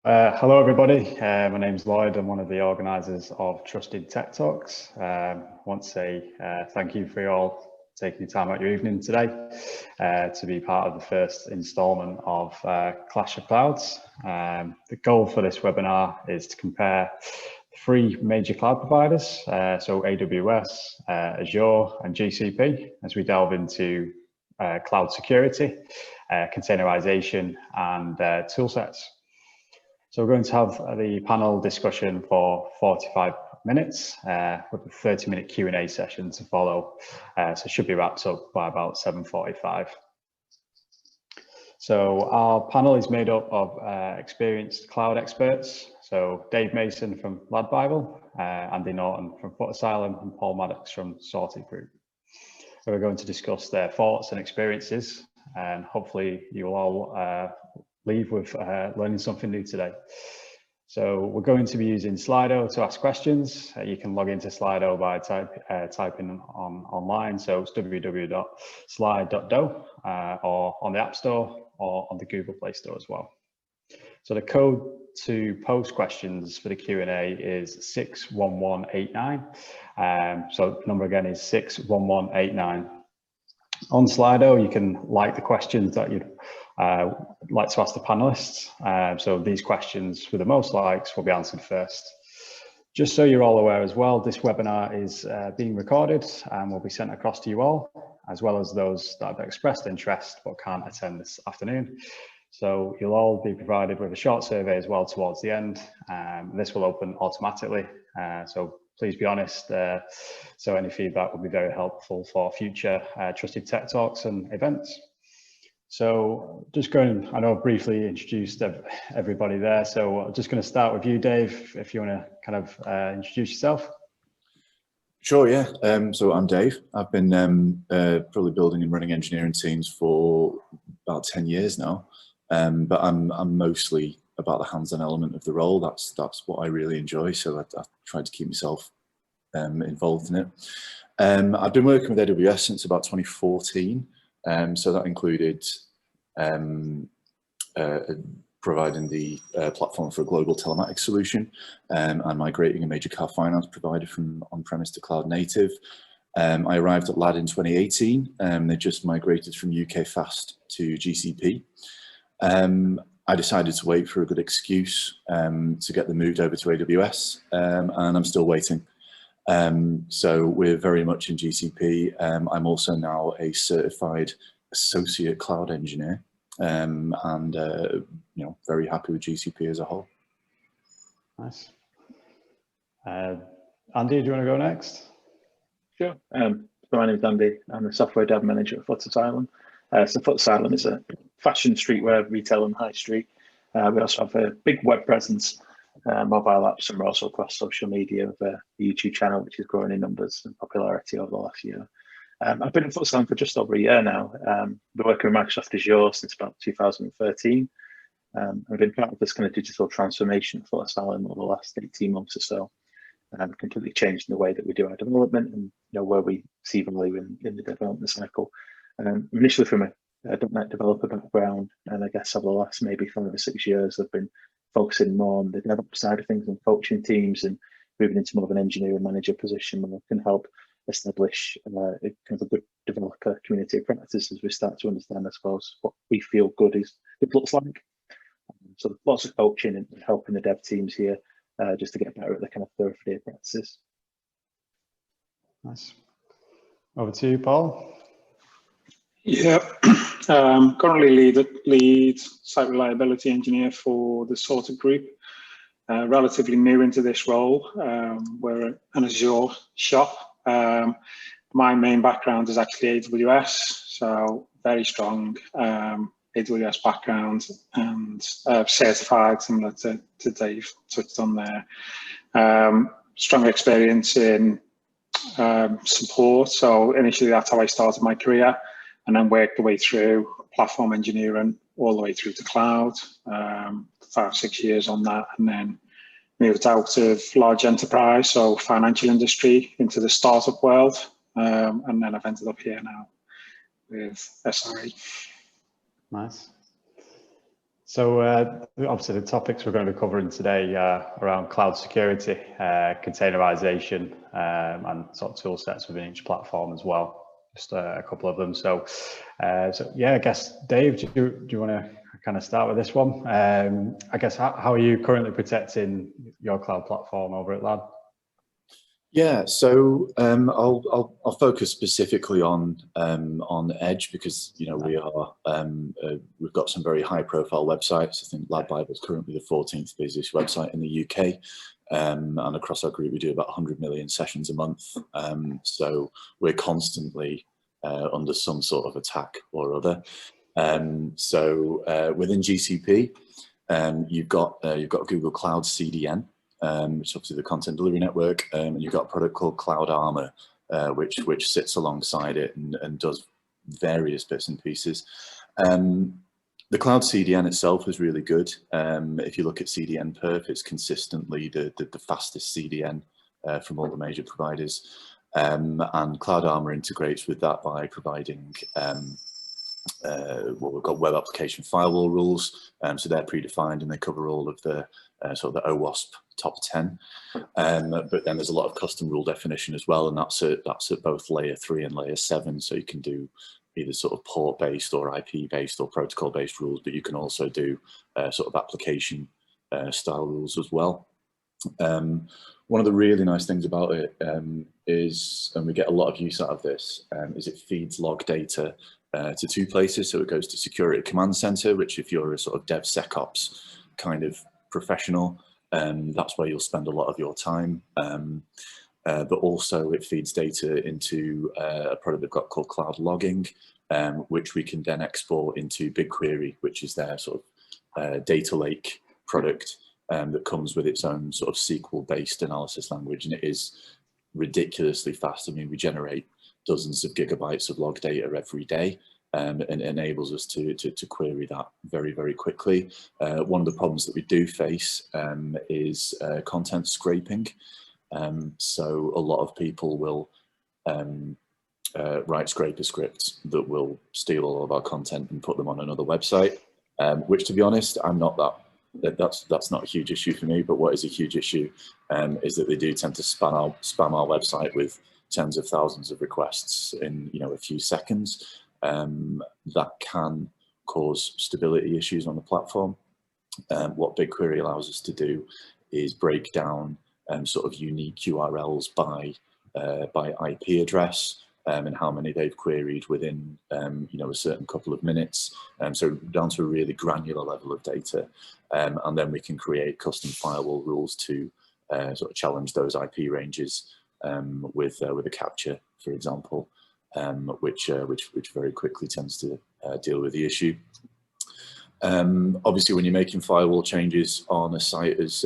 Hello, everybody. My name is Lloyd. I'm one of the organisers of Trusted Tech Talks. I want to say thank you for you all taking time out your evening today to be part of the first instalment of Clash of Clouds. The goal for this webinar is to compare three major cloud providers, so AWS, Azure and GCP, as we delve into cloud security, containerisation and tool sets. So we're going to have the panel discussion for 45 minutes with a 30-minute Q&A session to follow. So it should be wrapped up by about 7:45. So our panel is made up of experienced cloud experts. So Dave Mason from LADbible, Andy Norton from Footasylum, and Paul Maddocks from Sorted Group. So we're going to discuss their thoughts and experiences, and hopefully you will all leave with learning something new today. So we're going to be using Slido to ask questions. You can log into Slido by typing online. So it's www.slide.do or on the App Store or on the Google Play Store as well. So the code to post questions for the Q&A is 61189. So the number again is 61189. On Slido, you can like the questions that you'd like to ask the panelists. So these questions with the most likes will be answered first. Just so you're all aware as well, this webinar is being recorded and will be sent across to you all, as well as those that have expressed interest but can't attend this afternoon. So you'll all be provided with a short survey as well towards the end. This will open automatically. So please be honest. So any feedback will be very helpful for future Trusted Tech Talks and events. So just going, I know I've briefly introduced everybody there. So I'm just going to start with you, Dave, if you want to kind of introduce yourself. Sure, yeah. So I'm Dave. I've been probably building and running engineering teams for about 10 years now. But I'm mostly about the hands-on element of the role. That's what I really enjoy. So I try to keep myself involved in it. I've been working with AWS since about 2014. So that included providing the platform for a global telematics solution and migrating a major car finance provider from on-premise to cloud native. I arrived at LAD in 2018. They just migrated from UK Fast to GCP. I decided to wait for a good excuse to get them moved over to AWS, and I'm still waiting. So we're very much in GCP. I'm also now a certified associate cloud engineer, and you know, very happy with GCP as a whole. Nice. Andy, do you want to go next? Sure. So my name is Andy. I'm the software dev manager at Footasylum. So Footasylum is a fashion streetwear retail and high street. We also have a big web presence, mobile apps, and we're also across social media with a YouTube channel, which is growing in numbers and popularity over the last year. I've been at Footasylum for just over a year now. Been working with Microsoft Azure since about 2013. I've been part of this kind of digital transformation for Footasylum over the last 18 months or so. Completely changed the way that we do our development and where we see value in the development cycle. Initially from a .NET developer background, and I guess over the last maybe 5 or 6 years, I've been focusing more on the DevOps side of things and coaching teams and moving into more of an engineering manager position where I can help establish kind of a good developer community practice as we start to understand, I suppose, what we feel good looks like. So lots of coaching and helping the dev teams here just to get better at the kind of thoroughfare practices. Nice. Over to you, Paul. Yeah, currently lead site reliability engineer for the Sorted Group. Relatively new into this role. We're an Azure shop. My main background is actually AWS, so very strong AWS background and certified, similar to Dave touched on there. Strong experience in support. So initially that's how I started my career, and then worked the way through platform engineering all the way through to cloud, 5 or 6 years on that, and then moved out of large enterprise, so financial industry, into the startup world, and then I've ended up here now with SRE. Nice. So obviously the topics we're going to be covering today around cloud security, containerisation, and sort of tool sets within each platform as well. Just a couple of them. So yeah, I guess Dave, do you want to kind of start with this one? I guess how are you currently protecting your cloud platform over at Lad? Yeah, so I'll focus specifically on Edge because we are we've got some very high-profile websites. I think LADbible is currently the 14th busiest website in the UK, and across our group we do about 100 million sessions a month. So we're constantly under some sort of attack or other. So within GCP, you've got Google Cloud CDN. Which is obviously the content delivery network, and you've got a product called Cloud Armor, which sits alongside it and does various bits and pieces. The Cloud CDN itself is really good. If you look at CDN perf, it's consistently the fastest CDN from all the major providers, and Cloud Armor integrates with that by providing well, we've got web application firewall rules, so they're predefined and they cover all of the sort of the OWASP top 10. But then there's a lot of custom rule definition as well, and that's at both layer 3 and layer 7. So you can do either sort of port based or IP based or protocol based rules, but you can also do sort of application style rules as well. One of the really nice things about it is, and we get a lot of use out of this, is it feeds log data to 2 places. So it goes to Security Command Center, which if you're a sort of DevSecOps kind of professional, that's where you'll spend a lot of your time. But also it feeds data into a product they've got called Cloud Logging, which we can then export into BigQuery, which is their sort of data lake product that comes with its own sort of SQL-based analysis language, and it is ridiculously fast. I mean, we generate dozens of gigabytes of log data every day, and it enables us to query that very, very quickly. One of the problems that we do face is content scraping. So a lot of people will write scraper scripts that will steal all of our content and put them on another website, which, to be honest, that's not a huge issue for me. But what is a huge issue is that they do tend to spam our website with tens of thousands of requests in a few seconds. That can cause stability issues on the platform. What BigQuery allows us to do is break down sort of unique URLs by IP address and how many they've queried within a certain couple of minutes. So down to a really granular level of data, and then we can create custom firewall rules to sort of challenge those IP ranges with a capture, for example, which very quickly tends to deal with the issue. Obviously, when you're making firewall changes on a site as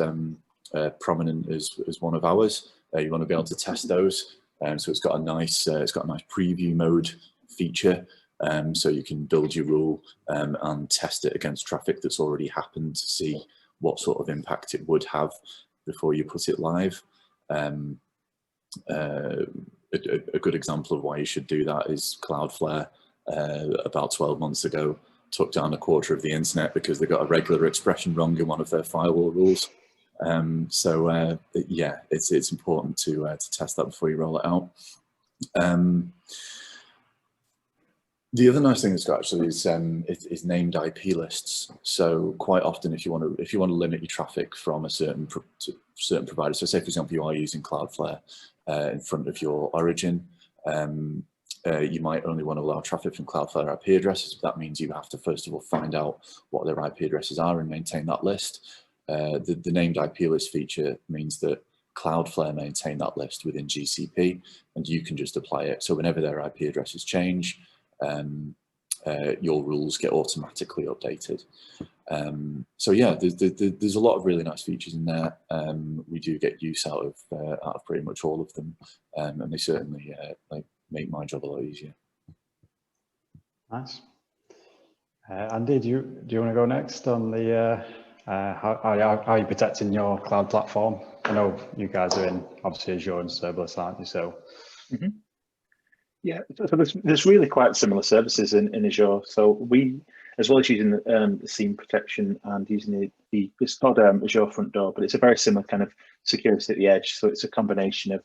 prominent as one of ours, you want to be able to test those. So it's got a nice preview mode feature, so you can build your rule and test it against traffic that's already happened to see what sort of impact it would have before you put it live. A good example of why you should do that is Cloudflare about 12 months ago took down a quarter of the internet because they got a regular expression wrong in one of their firewall rules. So yeah, it's important to test that before you roll it out. The other nice thing it's got actually is named IP lists. So quite often, if you want to limit your traffic from a certain provider, so say for example you are using Cloudflare in front of your origin, you might only want to allow traffic from Cloudflare IP addresses. That means you have to first of all find out what their IP addresses are and maintain that list. The named IP list feature means that Cloudflare maintain that list within GCP, and you can just apply it. So whenever their IP addresses change, your rules get automatically updated. So yeah, there's a lot of really nice features in there. We do get use out of pretty much all of them, and they certainly make my job a lot easier. Nice. Andy, do you want to go next on the how are you protecting your cloud platform? I know you guys are in obviously Azure and serverless, aren't you? So. Yeah, so there's really quite similar services in Azure. So we as well as using the seam protection and using it's called Azure Front Door, but it's a very similar kind of security at the edge. So it's a combination of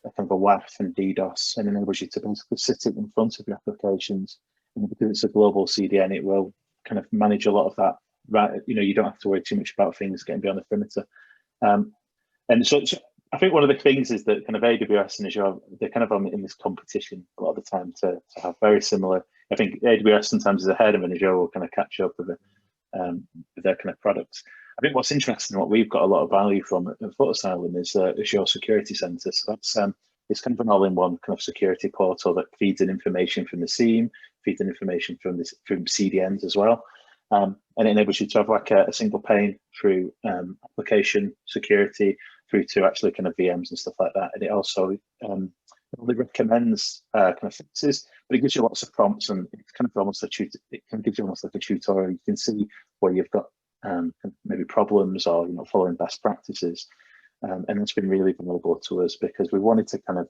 a kind of a WAF and DDoS, and enables you to basically sit it in front of your applications. And because it's a global CDN, it will kind of manage a lot of that. Right, you don't have to worry too much about things getting beyond the perimeter. And so I think one of the things is that kind of AWS and Azure, they're kind of in this competition a lot of the time to have very similar. I think AWS sometimes is ahead of, and Azure will kind of catch up with their kind of products. I think what's interesting, what we've got a lot of value from at Footasylum is Azure Security Center. So that's it's kind of an all-in-one kind of security portal that feeds in information from the SIEM, feeds in information from CDNs as well. And it enables you to have like a single pane through application security through to actually kind of VMs and stuff like that. And it also only recommends kind of fixes, but it gives you lots of prompts, and it's kind of almost it kind of gives you almost like a tutorial. You can see where you've got maybe problems or following best practices, and it's been really valuable to us because we wanted to kind of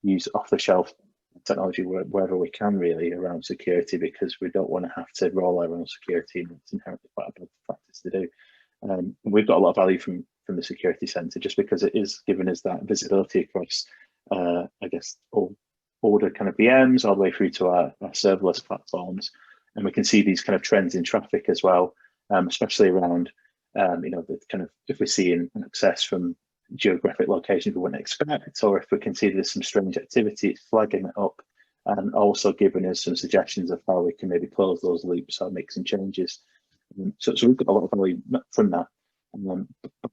use off-the-shelf technology wherever we can really around security, because we don't want to have to roll our own security, and it's inherently quite a bad practice to do. And we've got a lot of value from the security center just because it is giving us that visibility across I guess all the kind of VMs all the way through to our serverless platforms, and we can see these kind of trends in traffic as well, especially around the kind of if we're seeing an access from geographic locations we wouldn't expect, or if we can see there's some strange activity, it's flagging it up and also giving us some suggestions of how we can maybe close those loops or make some changes. So we've got a lot of value from that.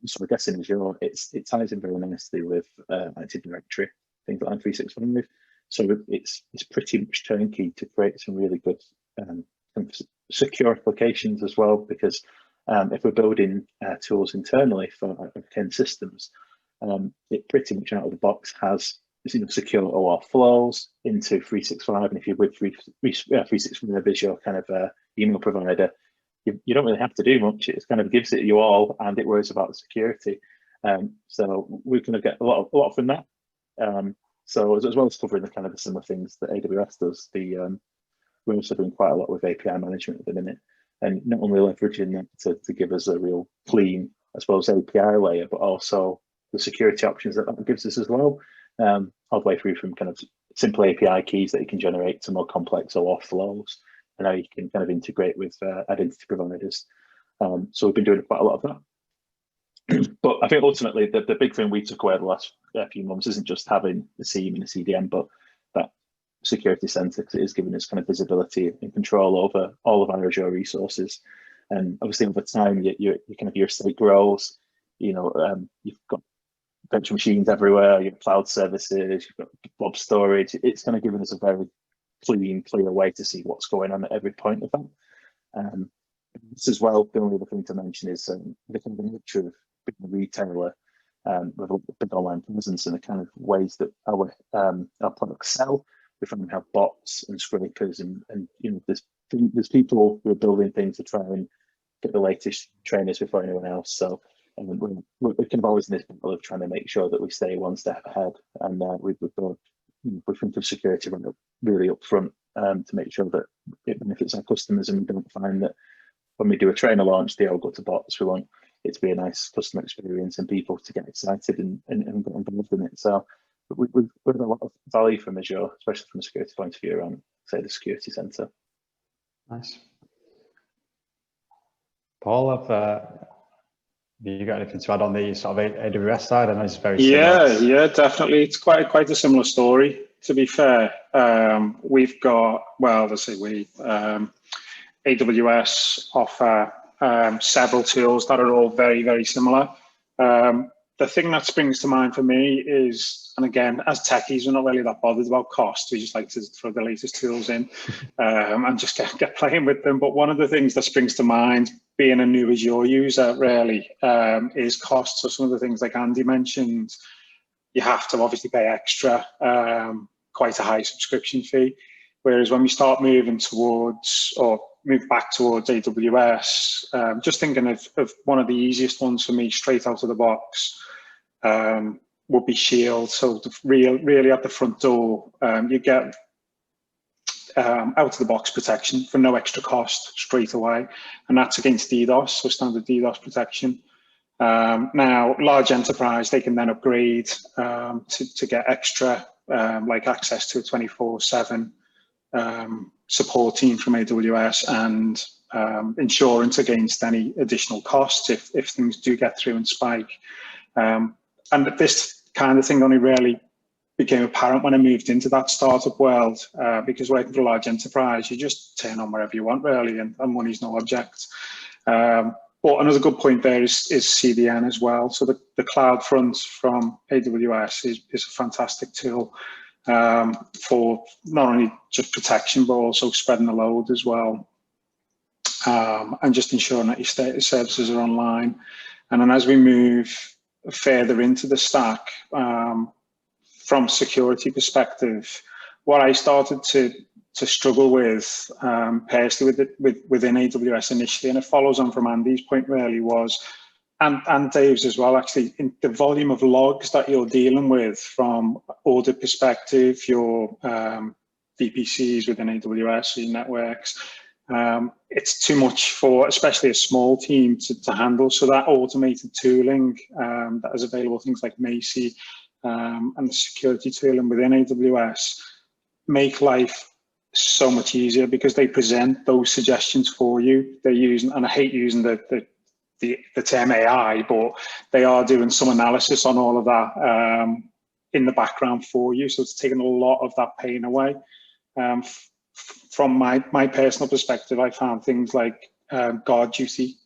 So I guess in Azure, it ties in very nicely with Active Directory, things like 365. So it's pretty much turnkey to create some really good secure applications as well, because if we're building tools internally for 10 systems, it pretty much out of the box has secure OAuth flows into 365. And if you're with 365 as your kind of email provider, you don't really have to do much. It kind of gives it you all, and it worries about security. So we're going to get a lot from that. So as well as covering the kind of the similar things that AWS does, we're also doing quite a lot with API management at the minute, and not only leveraging that to give us a real clean, I suppose, API layer, but also the security options that gives us as well, all the way through from kind of simple API keys that you can generate to more complex OAuth flows, and how you can kind of integrate with identity providers. So we've been doing quite a lot of that. But I think ultimately the big thing we took away the last few months isn't just having the SIEM and the CDN, but that security center, because it is giving us kind of visibility and control over all of our Azure resources. And obviously over time, your kind of your estate grows. You've got virtual machines everywhere, your cloud services, you've got blob storage. It's kind of giving us a very clear way to see what's going on at every point of that. This as well, the only other thing to mention is the kind of nature of being a retailer with a big online presence and the kind of ways that our products sell. We find we have bots and scrapers, and there's people who are building things to try and get the latest trainers before anyone else. So we're kind of always in this battle of trying to make sure that we stay one step ahead, and we think of security really up front to make sure that it benefits our customers, and we don't find that when we do a trainer launch, they all go to bots. We want it to be a nice customer experience and people to get excited and get involved in it. So we've got a lot of value from Azure, especially from a security point of view around, say, the security center. Nice. Paul, have you got anything to add on the sort of AWS side? I know it's very similar. Yeah, definitely. It's quite a similar story, to be fair. We've got, AWS offer several tools that are all very, very similar. The thing that springs to mind for me is, and again, as techies, we're not really that bothered about cost. We just like to throw the latest tools in and just get playing with them. But one of the things that springs to mind, being a new Azure user, really, is cost. So some of the things like Andy mentioned, you have to obviously pay extra, quite a high subscription fee. Whereas when we start moving towards, or move back towards AWS, just thinking of one of the easiest ones for me straight out of the box would be Shield. So really at the front door, you get out-of-the-box protection for no extra cost straight away, and that's against DDoS, so standard DDoS protection. Now, large enterprise, they can then upgrade to get extra, like access to a 24/7 support team from AWS and insurance against any additional costs if things do get through and spike. And this kind of thing only really became apparent when I moved into that startup world, because working for a large enterprise, you just turn on wherever you want really, and money's no object. But another good point there is CDN as well. So the cloud front from AWS is a fantastic tool for not only just protection, but also spreading the load as well. And just ensuring that your services are online. And then as we move further into the stack, from security perspective, what I started to struggle with personally within AWS initially, and it follows on from Andy's point really, was, and Dave's as well actually, in the volume of logs that you're dealing with from audit perspective, your VPCs within AWS, your networks, it's too much for especially a small team to handle. So that automated tooling that is available, things like Macy and the security tooling within AWS, make life so much easier because they present those suggestions for you. They're using, and I hate using the term AI, but they are doing some analysis on all of that in the background for you. So it's taking a lot of that pain away. From my personal perspective, I found things like guard duty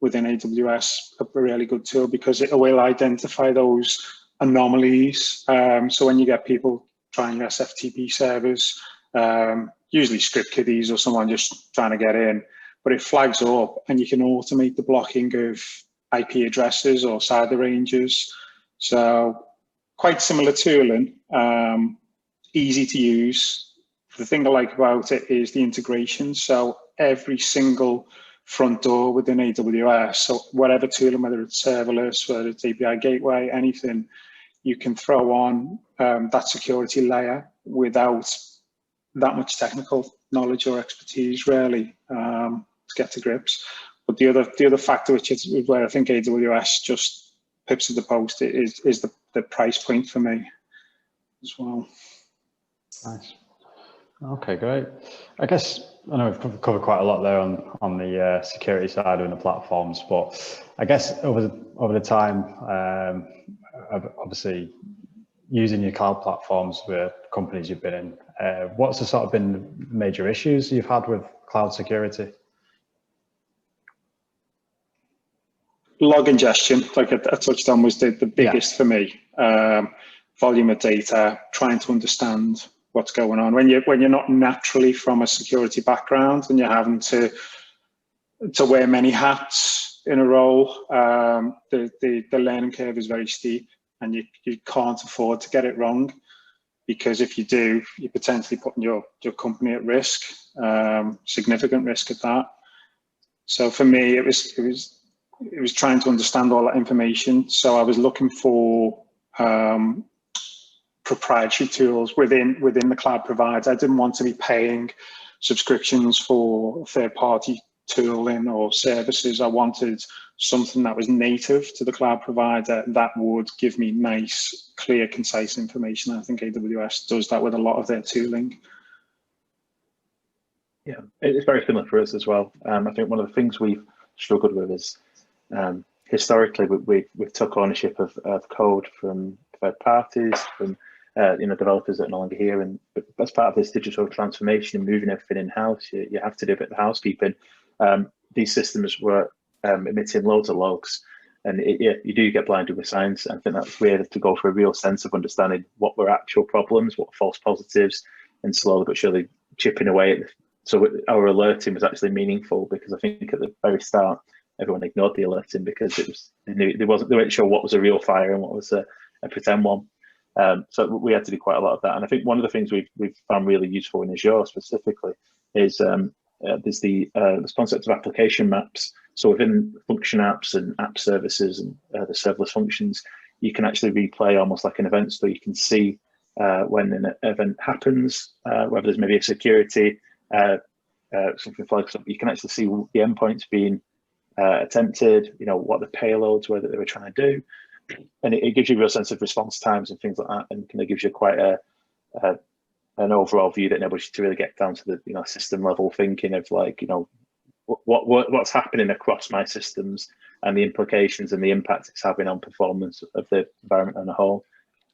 within AWS a really good tool because it will identify those anomalies. So when you get people trying your SFTP servers, usually script kiddies or someone just trying to get in, but it flags up and you can automate the blocking of IP addresses or CIDR ranges. So quite similar tooling, easy to use. The thing I like about it is the integration. So every single front door within AWS, so whatever tooling, whether it's serverless, whether it's API gateway, anything, you can throw on that security layer without that much technical knowledge or expertise really to get to grips. But the other factor, which is where I think AWS just pips at the post, is the price point for me as well. Nice. Okay, great. I guess I know we've covered quite a lot there on the security side and the platforms, but I guess over the time, obviously using your cloud platforms with companies you've been in, what's the sort of been major issues you've had with cloud security? Log ingestion, like I touched on, was the biggest for me. Volume of data, trying to understand what's going on. When you're not naturally from a security background and you're having to wear many hats in a role, the learning curve is very steep, and you can't afford to get it wrong, because if you do, you're potentially putting your company at risk, significant risk at that. So for me, it was trying to understand all that information. So I was looking for proprietary tools within the cloud provider. I didn't want to be paying subscriptions for third-party tooling or services. I wanted something that was native to the cloud provider that would give me nice, clear, concise information. I think AWS does that with a lot of their tooling. Yeah, it's very similar for us as well. I think one of the things we've struggled with is historically we've took ownership of code from third parties, from developers that are no longer here, and as part of this digital transformation and moving everything in-house, you have to do a bit of housekeeping. These systems were emitting loads of logs, and you do get blinded with science. I think that's where to go for a real sense of understanding what were actual problems, what false positives, and slowly but surely chipping away at so our alerting was actually meaningful, because I think at the very start everyone ignored the alerting because they weren't sure what was a real fire and what was a pretend one. So we had to do quite a lot of that. And I think one of the things we've found really useful in Azure specifically is there's the concept of application maps. So within function apps and app services and the serverless functions, you can actually replay almost like an event, so you can see when an event happens, whether there's maybe a security something flags up, you can actually see the endpoints being attempted, what the payloads were that they were trying to do. And it gives you a real sense of response times and things like that, and kind of gives you quite an overall view that enables you to really get down to the system level thinking of like what's happening across my systems and the implications and the impact it's having on performance of the environment on a whole.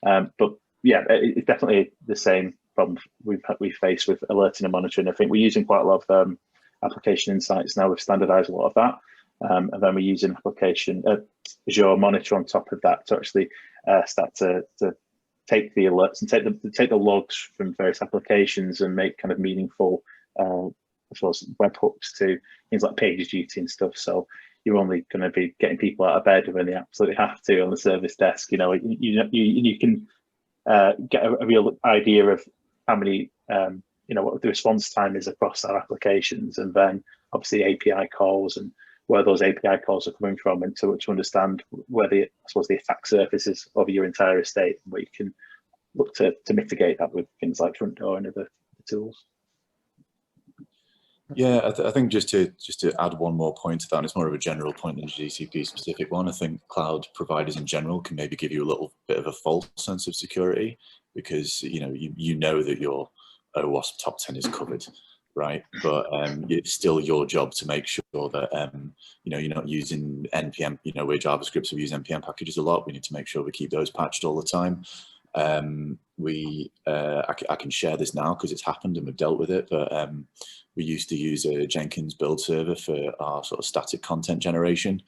But yeah, it's definitely the same problem we face with alerting and monitoring. I think we're using quite a lot of application insights now. We've standardized a lot of that. And then we're using application Azure Monitor on top of that to actually start to take the alerts and take the logs from various applications and make kind of meaningful as well as webhooks to things like PagerDuty and stuff. So you're only going to be getting people out of bed when they absolutely have to on the service desk. You can get a real idea of how many what the response time is across our applications, and then obviously API calls and where those API calls are coming from, and to understand where the attack surface is over your entire estate, and where you can look to mitigate that with things like front door and other tools. Yeah, I think just to add one more point to that, and it's more of a general point than a GCP specific one. I think cloud providers in general can maybe give you a little bit of a false sense of security, because you know that your OWASP top 10 is covered, right? But it's still your job to make sure that you're not using npm. We're JavaScript, so we use npm packages a lot. We need to make sure we keep those patched all the time. I can share this now because it's happened and we've dealt with it, but we used to use a Jenkins build server for our sort of static content generation,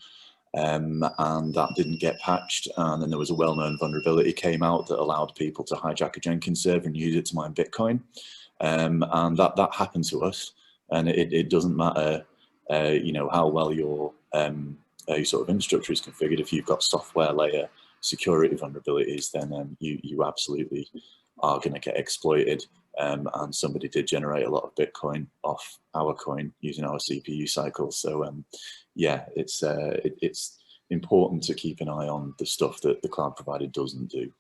and that didn't get patched, and then there was a well-known vulnerability came out that allowed people to hijack a Jenkins server and use it to mine Bitcoin, and that happened to us. And it doesn't matter how well your sort of infrastructure is configured. If you've got software layer security vulnerabilities, then you absolutely are going to get exploited. And somebody did generate a lot of Bitcoin off our coin using our CPU cycles. So yeah, it's important to keep an eye on the stuff that the cloud provider doesn't do.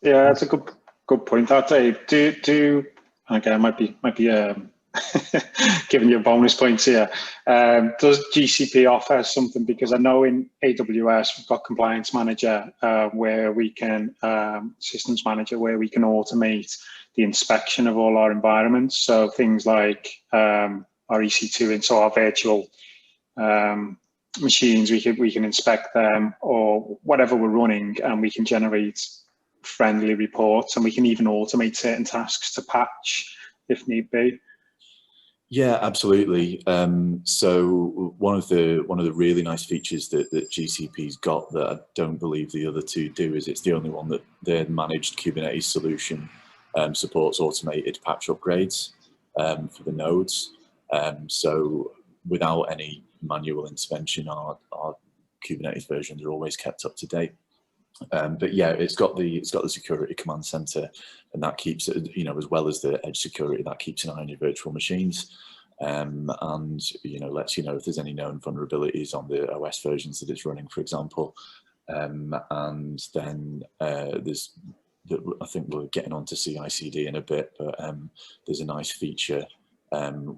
Yeah, that's a good point. I'd say do again, might be giving you bonus points here. Does GCP offer something? Because I know in AWS we've got compliance manager where we can systems manager where we can automate the inspection of all our environments. So things like our EC2 and so our virtual machines, we can inspect them or whatever we're running, and we can generate friendly reports, and we can even automate certain tasks to patch if need be. Yeah, absolutely. So one of the really nice features that GCP's got that I don't believe the other two do is it's the only one that their managed Kubernetes solution supports automated patch upgrades for the nodes. So without any manual intervention, our Kubernetes versions are always kept up to date. But yeah, it's got the security command center, and that keeps it, as well as the edge security, that keeps an eye on your virtual machines, and lets you know if there's any known vulnerabilities on the OS versions that it's running, for example. And then I think we're getting on to CI/CD in a bit, but there's a nice feature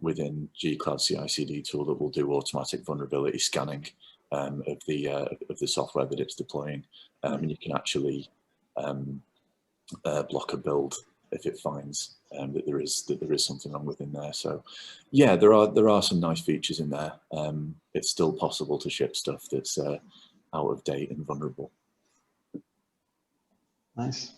within gcloud CI/CD tool that will do automatic vulnerability scanning of the software that it's deploying. And you can actually block a build if it finds that there is something wrong within there. So yeah, there are some nice features in there. It's still possible to ship stuff that's out of date and vulnerable. Nice.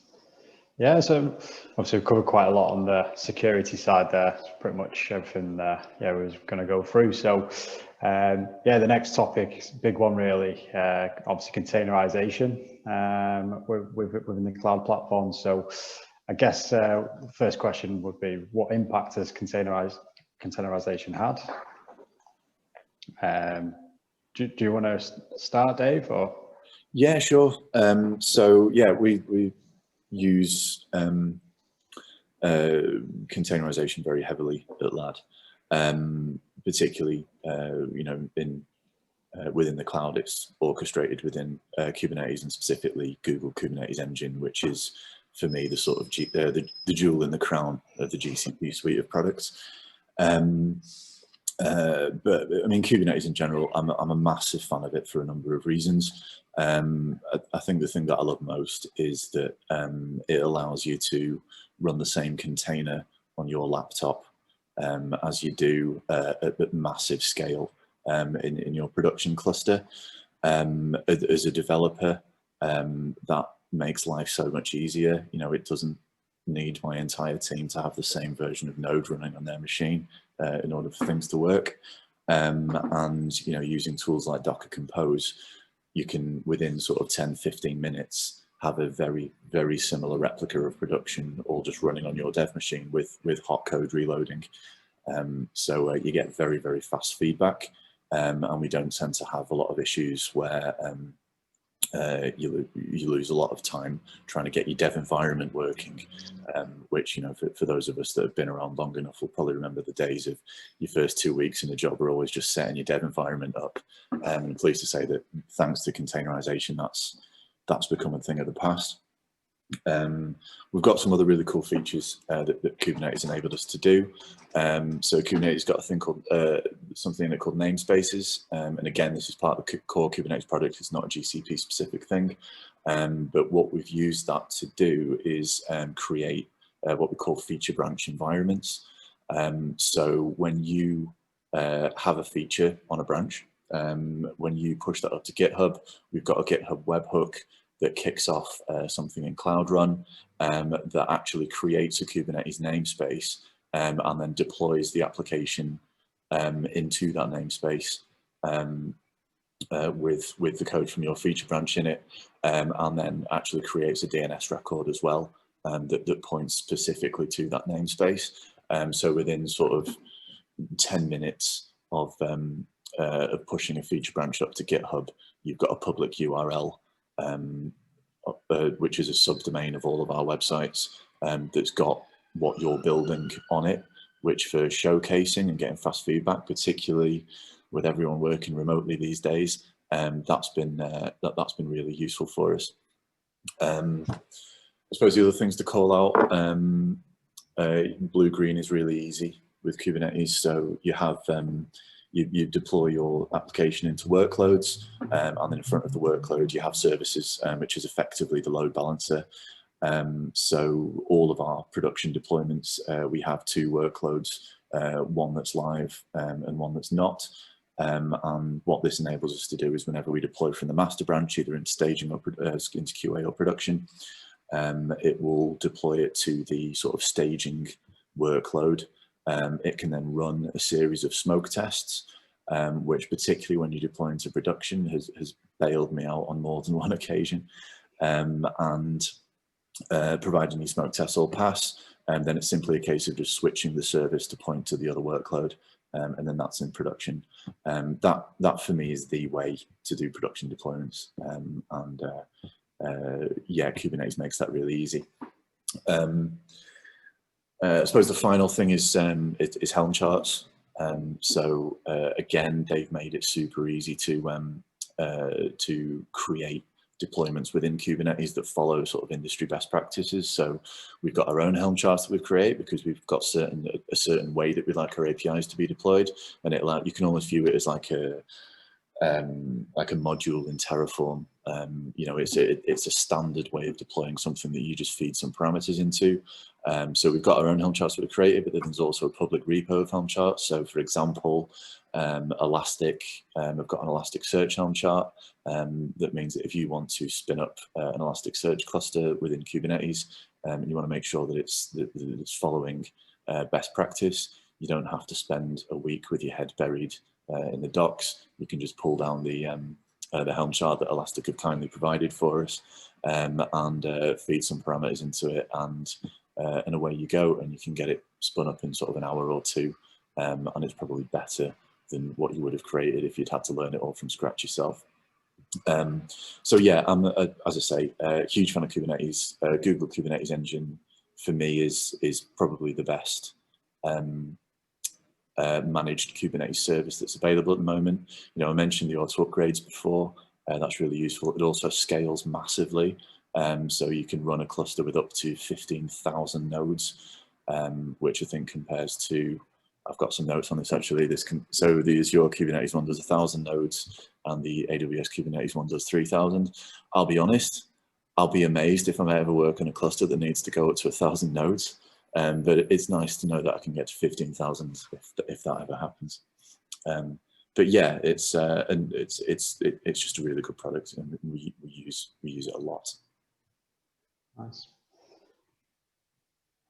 Yeah, so obviously we've covered quite a lot on the security side there. It's pretty much everything we was going to go through. So yeah, the next topic is a big one really, obviously containerization within the cloud platform. So I guess the first question would be, what impact has containerization had? Do you want to start, Dave? Or? Yeah, sure. So yeah, we use containerization very heavily at LAD, particularly within the cloud. It's orchestrated within Kubernetes, and specifically Google Kubernetes Engine, which is for me, the sort of the jewel in the crown of the GCP suite of products. But I mean, Kubernetes in general, I'm a massive fan of it for a number of reasons. I think the thing that I love most is that it allows you to run the same container on your laptop as you do at massive scale in your production cluster. As a developer, that makes life so much easier. You know, it doesn't need my entire team to have the same version of Node running on their machine in order for things to work. And, you know, using tools like Docker Compose, you can, within sort of 10, 15 minutes, have a very, very similar replica of production, all just running on your dev machine with hot code reloading. So you get very, very fast feedback, and we don't tend to have a lot of issues where you lose a lot of time trying to get your dev environment working, which, you know, for those of us that have been around long enough will probably remember the days of your first 2 weeks in a job are always just setting your dev environment up. I'm pleased to say that thanks to containerization, that's become a thing of the past. We've got some other really cool features that Kubernetes enabled us to do. So Kubernetes got a thing called something in it called namespaces, and again, this is part of the core Kubernetes product. It's not a GCP specific thing, but what we've used that to do is create what we call feature branch environments. So when you have a feature on a branch, when you push that up to GitHub, we've got a GitHub webhook that kicks off something in Cloud Run that actually creates a Kubernetes namespace and then deploys the application into that namespace with the code from your feature branch in it, and then actually creates a DNS record as well that points specifically to that namespace. So within sort of 10 minutes of pushing a feature branch up to GitHub, you've got a public URL which is a subdomain of all of our websites that's got what you're building on it, which for showcasing and getting fast feedback, particularly with everyone working remotely these days, that's been really useful for us. I suppose the other things to call out, blue-green is really easy with Kubernetes. So you have you deploy your application into workloads, and then in front of the workload you have services, which is effectively the load balancer. So all of our production deployments, we have 2 workloads, one that's live and one that's not. And what this enables us to do is whenever we deploy from the master branch, either into staging or into QA or production, it will deploy it to the sort of staging workload. It can then run a series of smoke tests, which particularly when you deploy into production has bailed me out on more than one occasion. And providing these smoke tests all pass, and then it's simply a case of just switching the service to point to the other workload, and then that's in production. That for me is the way to do production deployments, yeah, Kubernetes makes that really easy. I suppose the final thing is Helm charts. So again, they've made it super easy to create deployments within Kubernetes that follow sort of industry best practices. So we've got our own Helm charts that we create because we've got a certain way that we like our APIs to be deployed, and you can almost view it as like a module in Terraform. You know, it's a standard way of deploying something that you just feed some parameters into. So we've got our own Helm charts that we created, but then there's also a public repo of Helm charts. So for example, Elastic, I've got an Elasticsearch Helm chart. That means that if you want to spin up an Elasticsearch cluster within Kubernetes, and you want to make sure that it's following best practice, you don't have to spend a week with your head buried in the docs. You can just pull down the Helm chart that Elastic have kindly provided for us, and feed some parameters into it, and away you go, and you can get it spun up in sort of an hour or 2, and it's probably better than what you would have created if you'd had to learn it all from scratch yourself. So yeah, I'm as I say, a huge fan of Kubernetes. Google Kubernetes Engine for me is probably the best managed Kubernetes service that's available at the moment. You know, I mentioned the auto upgrades before. That's really useful. It also scales massively. So you can run a cluster with up to 15,000 nodes, which I think compares to, I've got some notes on this actually. So the Azure Kubernetes one does 1,000 nodes and the AWS Kubernetes one does 3,000. I'll be honest, I'll be amazed if I ever work on a cluster that needs to go up to 1,000 nodes. But it's nice to know that I can get to 15,000 if that ever happens. But yeah, it's just a really good product, and we use it a lot. Nice.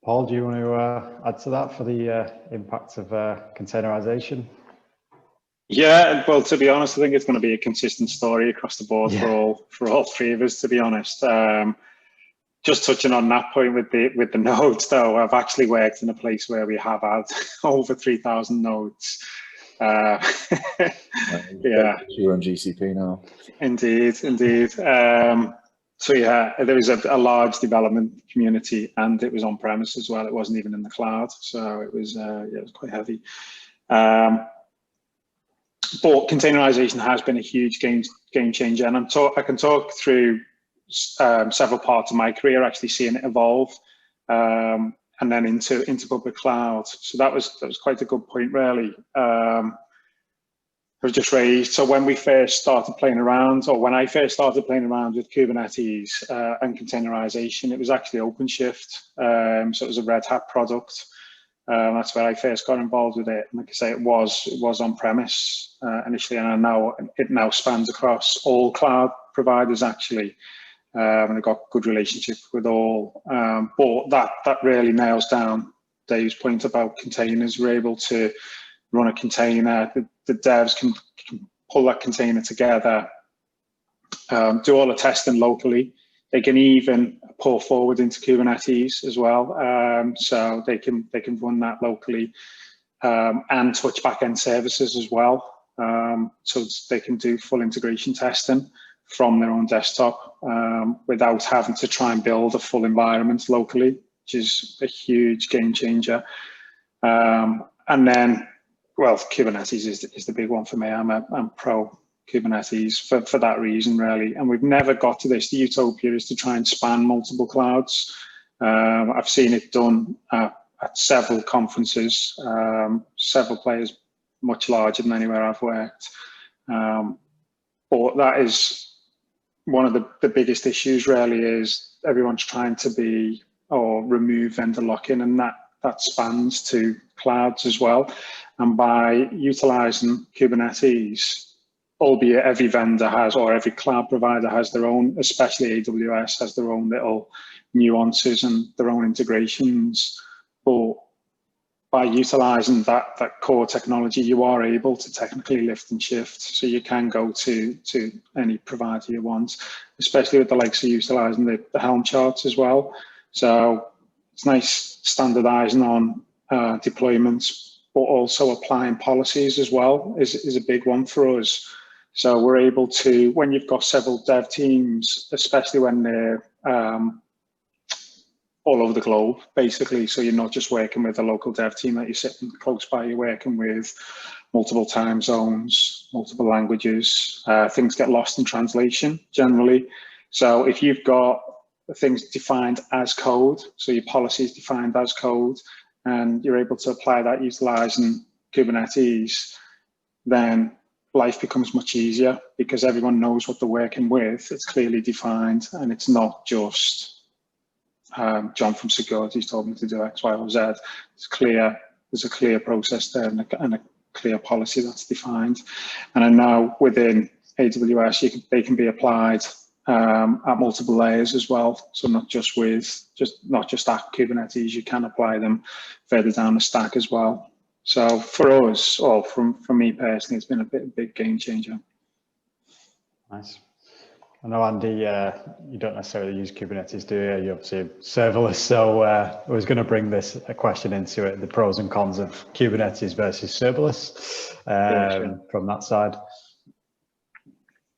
Paul, do you want to add to that for the impact of containerization? Yeah, well, to be honest, I think it's going to be a consistent story across the board for all three of us, to be honest. Just touching on that point with the nodes, though, I've actually worked in a place where we have had over 3,000 nodes. Yeah, you're on GCP now. Indeed. So yeah, there was a large development community, and it was on premise as well. It wasn't even in the cloud, so it was quite heavy. But containerization has been a huge game changer, and I can talk through several parts of my career actually seeing it evolve, and then into public cloud. So that was quite a good point, really. It was just raised. So when we first started playing around, or when I first started playing around with Kubernetes and containerization, it was actually OpenShift. So it was a Red Hat product. That's where I first got involved with it. And like I say, it was on premise initially, and it now spans across all cloud providers actually. And I got good relationship with all. But that really nails down Dave's point about containers. We're able to run a container. The devs can pull that container together, do all the testing locally. They can even pull forward into Kubernetes as well, so they can run that locally and touch backend services as well. So they can do full integration testing from their own desktop without having to try and build a full environment locally, which is a huge game changer. And then, well, Kubernetes is the big one for me. I'm pro Kubernetes for that reason, really. And we've never got to this. The utopia is to try and span multiple clouds. I've seen it done at several conferences, several players much larger than anywhere I've worked. But that is one of the biggest issues, really, is everyone's trying to be or remove vendor lock-in, and that spans to clouds as well. And by utilizing Kubernetes, albeit every vendor has, or every cloud provider has their own, especially AWS has their own little nuances and their own integrations. But by utilizing that core technology, you are able to technically lift and shift. So you can go to any provider you want, especially with the likes of utilizing the Helm charts as well. So it's nice standardizing on deployments, but also applying policies as well is a big one for us. So we're able to, when you've got several dev teams, especially when they're all over the globe, basically, so you're not just working with a local dev team that you're sitting close by, you're working with multiple time zones, multiple languages. Things get lost in translation generally. So if you've got things defined as code, so your policy is defined as code, and you're able to apply that utilizing Kubernetes, then life becomes much easier because everyone knows what they're working with. It's clearly defined, and it's not just John from security told me to do X, Y, or Z. It's clear. There's a clear process there and a clear policy that's defined. And then now within AWS, they can be applied at multiple layers as well. So not just at Kubernetes, you can apply them further down the stack as well. So for us, or from me personally, it's been a big game changer. Nice. I know, Andy, you don't necessarily use Kubernetes, do you? You're obviously serverless. So I was going to bring a question into it, the pros and cons of Kubernetes versus serverless from that side.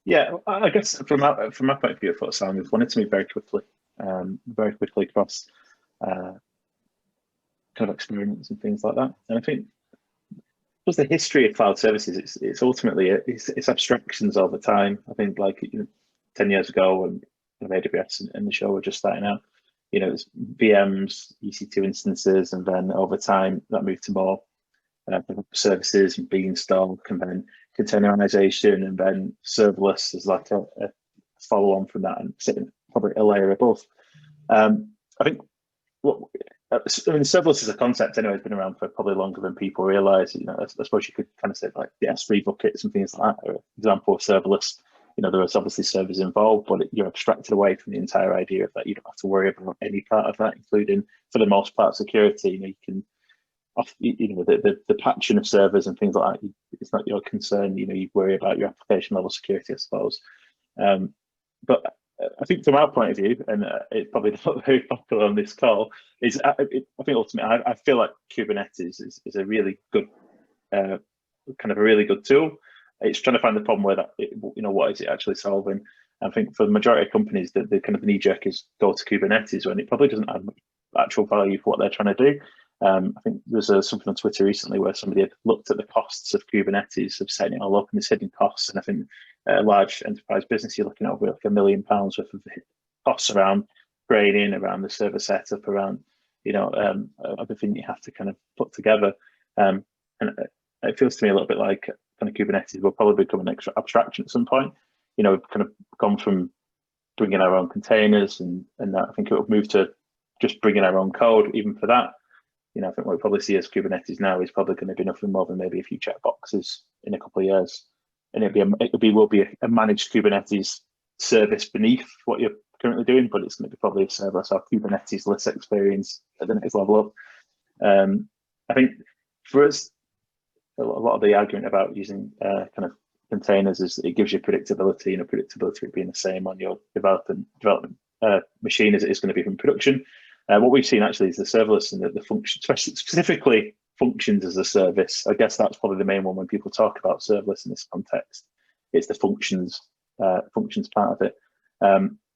Yeah, I guess from my point of view, Footasylum, we've wanted to move very quickly across kind of experiments and things like that. And I think because the history of cloud services, it's ultimately it's abstractions over time. I think 10 years ago, and kind of AWS and Azure were just starting out. It's VMs, EC2 instances, and then over time that moved to more services and beanstalk, and then containerization, and then serverless is like a follow on from that, and sitting probably a layer above. I think serverless as a concept anyway has been around for probably longer than people realize. I suppose you could kind of say like the S3 buckets and things like that are an example of serverless. There is obviously servers involved, but you're abstracted away from the entire idea of that. You don't have to worry about any part of that, including, for the most part, security. You can, the patching of servers and things like that, it's not your concern. You worry about your application level security, I suppose. But I think from our point of view, and it's probably not very popular on this call, is I think ultimately I feel like Kubernetes is a really good, kind of a really good tool. It's trying to find the problem where that, what is it actually solving? I think for the majority of companies, the kind of knee jerk is go to Kubernetes when it probably doesn't add much actual value for what they're trying to do. I think there's something on Twitter recently where somebody had looked at the costs of Kubernetes, of setting it all up, and it's hidden costs. And I think a large enterprise business, you're looking at over like £1 million worth of costs around training, around the server setup, around everything you have to kind of put together. And it feels to me a little bit like kind of Kubernetes will probably become an extra abstraction at some point. We've kind of gone from bringing our own containers, and that I think it will move to just bringing our own code. Even for that, I think what we probably see as Kubernetes now is probably going to be nothing more than maybe a few checkboxes in a couple of years, and will be a managed Kubernetes service beneath what you're currently doing, but it's going to be probably a serverless or Kubernetes-less experience at the next level up. I think for us, a lot of the argument about using kind of containers is it gives you predictability, predictability being the same on your development machine as it is going to be from production. What we've seen actually is the serverless and the function, especially specifically functions as a service. I guess that's probably the main one when people talk about serverless in this context. It's the functions part of it.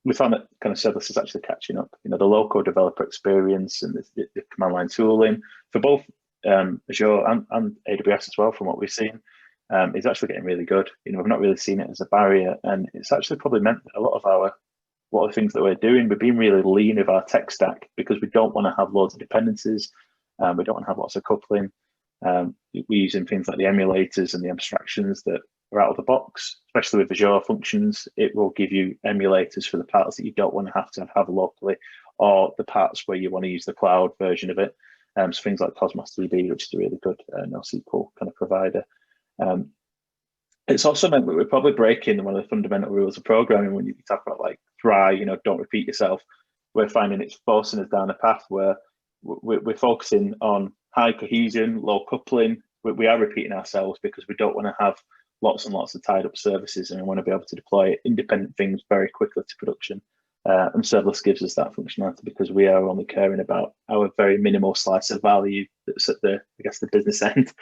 We found that kind of serverless is actually catching up. The local developer experience and the command line tooling for both Azure and AWS as well, from what we've seen, is actually getting really good. We've not really seen it as a barrier, and it's actually probably meant that a lot of the things that we're doing, we're being really lean with our tech stack because we don't want to have loads of dependencies. We don't want to have lots of coupling. We're using things like the emulators and the abstractions that are out of the box, especially with Azure functions. It will give you emulators for the parts that you don't want to have locally, or the parts where you want to use the cloud version of it. So things like Cosmos DB, which is a really good NoSQL kind of provider. It's also meant that we're probably breaking one of the fundamental rules of programming when you talk about like try, don't repeat yourself. We're finding it's forcing us down a path where we're focusing on high cohesion, low coupling. We are repeating ourselves because we don't want to have lots and lots of tied up services, and we want to be able to deploy independent things very quickly to production. And serverless gives us that functionality because we are only caring about our very minimal slice of value that's at the business end.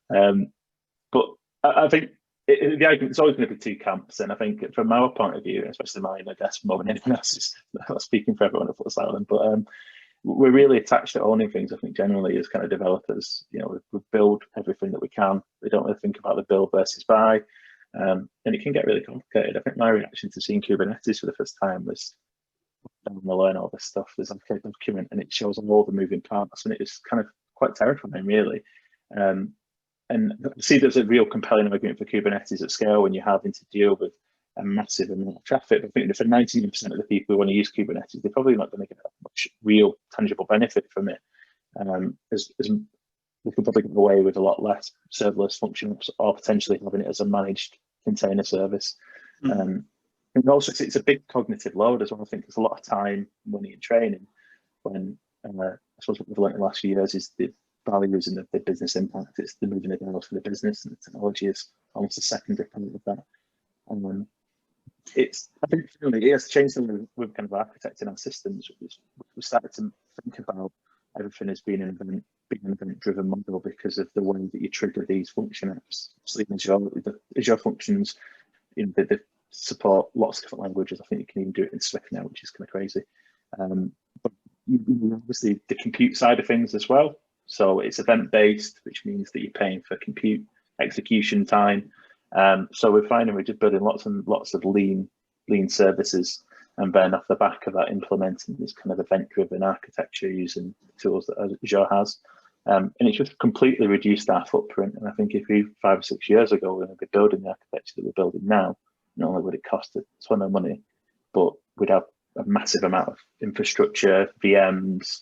But I think the argument is always going to be two camps, and I think from our point of view, especially mine, I guess more than anyone else's, not speaking for everyone at Footasylum, but we're really attached to owning things. I think generally as kind of developers, we build everything that we can. We don't really think about the build versus buy, and it can get really complicated. I think my reaction to seeing Kubernetes for the first time was, I'm going to learn all this stuff. There's a document and it shows all the moving parts, and it is kind of quite terrifying, really. And I see there's a real compelling argument for Kubernetes at scale when you're having to deal with a massive amount of traffic. I think for 19% of the people who want to use Kubernetes, they're probably not going to get much real tangible benefit from it. As we could probably get away with a lot less serverless functions, or potentially having it as a managed container service. And also, it's a big cognitive load as well. I think there's a lot of time, money, and training. When I suppose what we've learned in the last few years is the values and the business impact. It's the moving the dial for the business, and the technology is almost a secondary part of that. And I think it has changed the way we've kind of architecting our systems. We started to think about everything as being an event-driven model because of the way that you trigger these function apps. So the Azure functions, they support lots of different languages. I think you can even do it in Swift now, which is kind of crazy. But obviously the compute side of things as well. So it's event-based, which means that you're paying for compute execution time. So we're finding we're just building lots and lots of lean services. and then off the back of that, implementing this kind of event-driven architecture using the tools that Azure has. And it's just completely reduced our footprint. And I think if we 5 or 6 years ago were going to be building the architecture that we're building now, not only would it cost a ton of money, but we'd have a massive amount of infrastructure, VMs,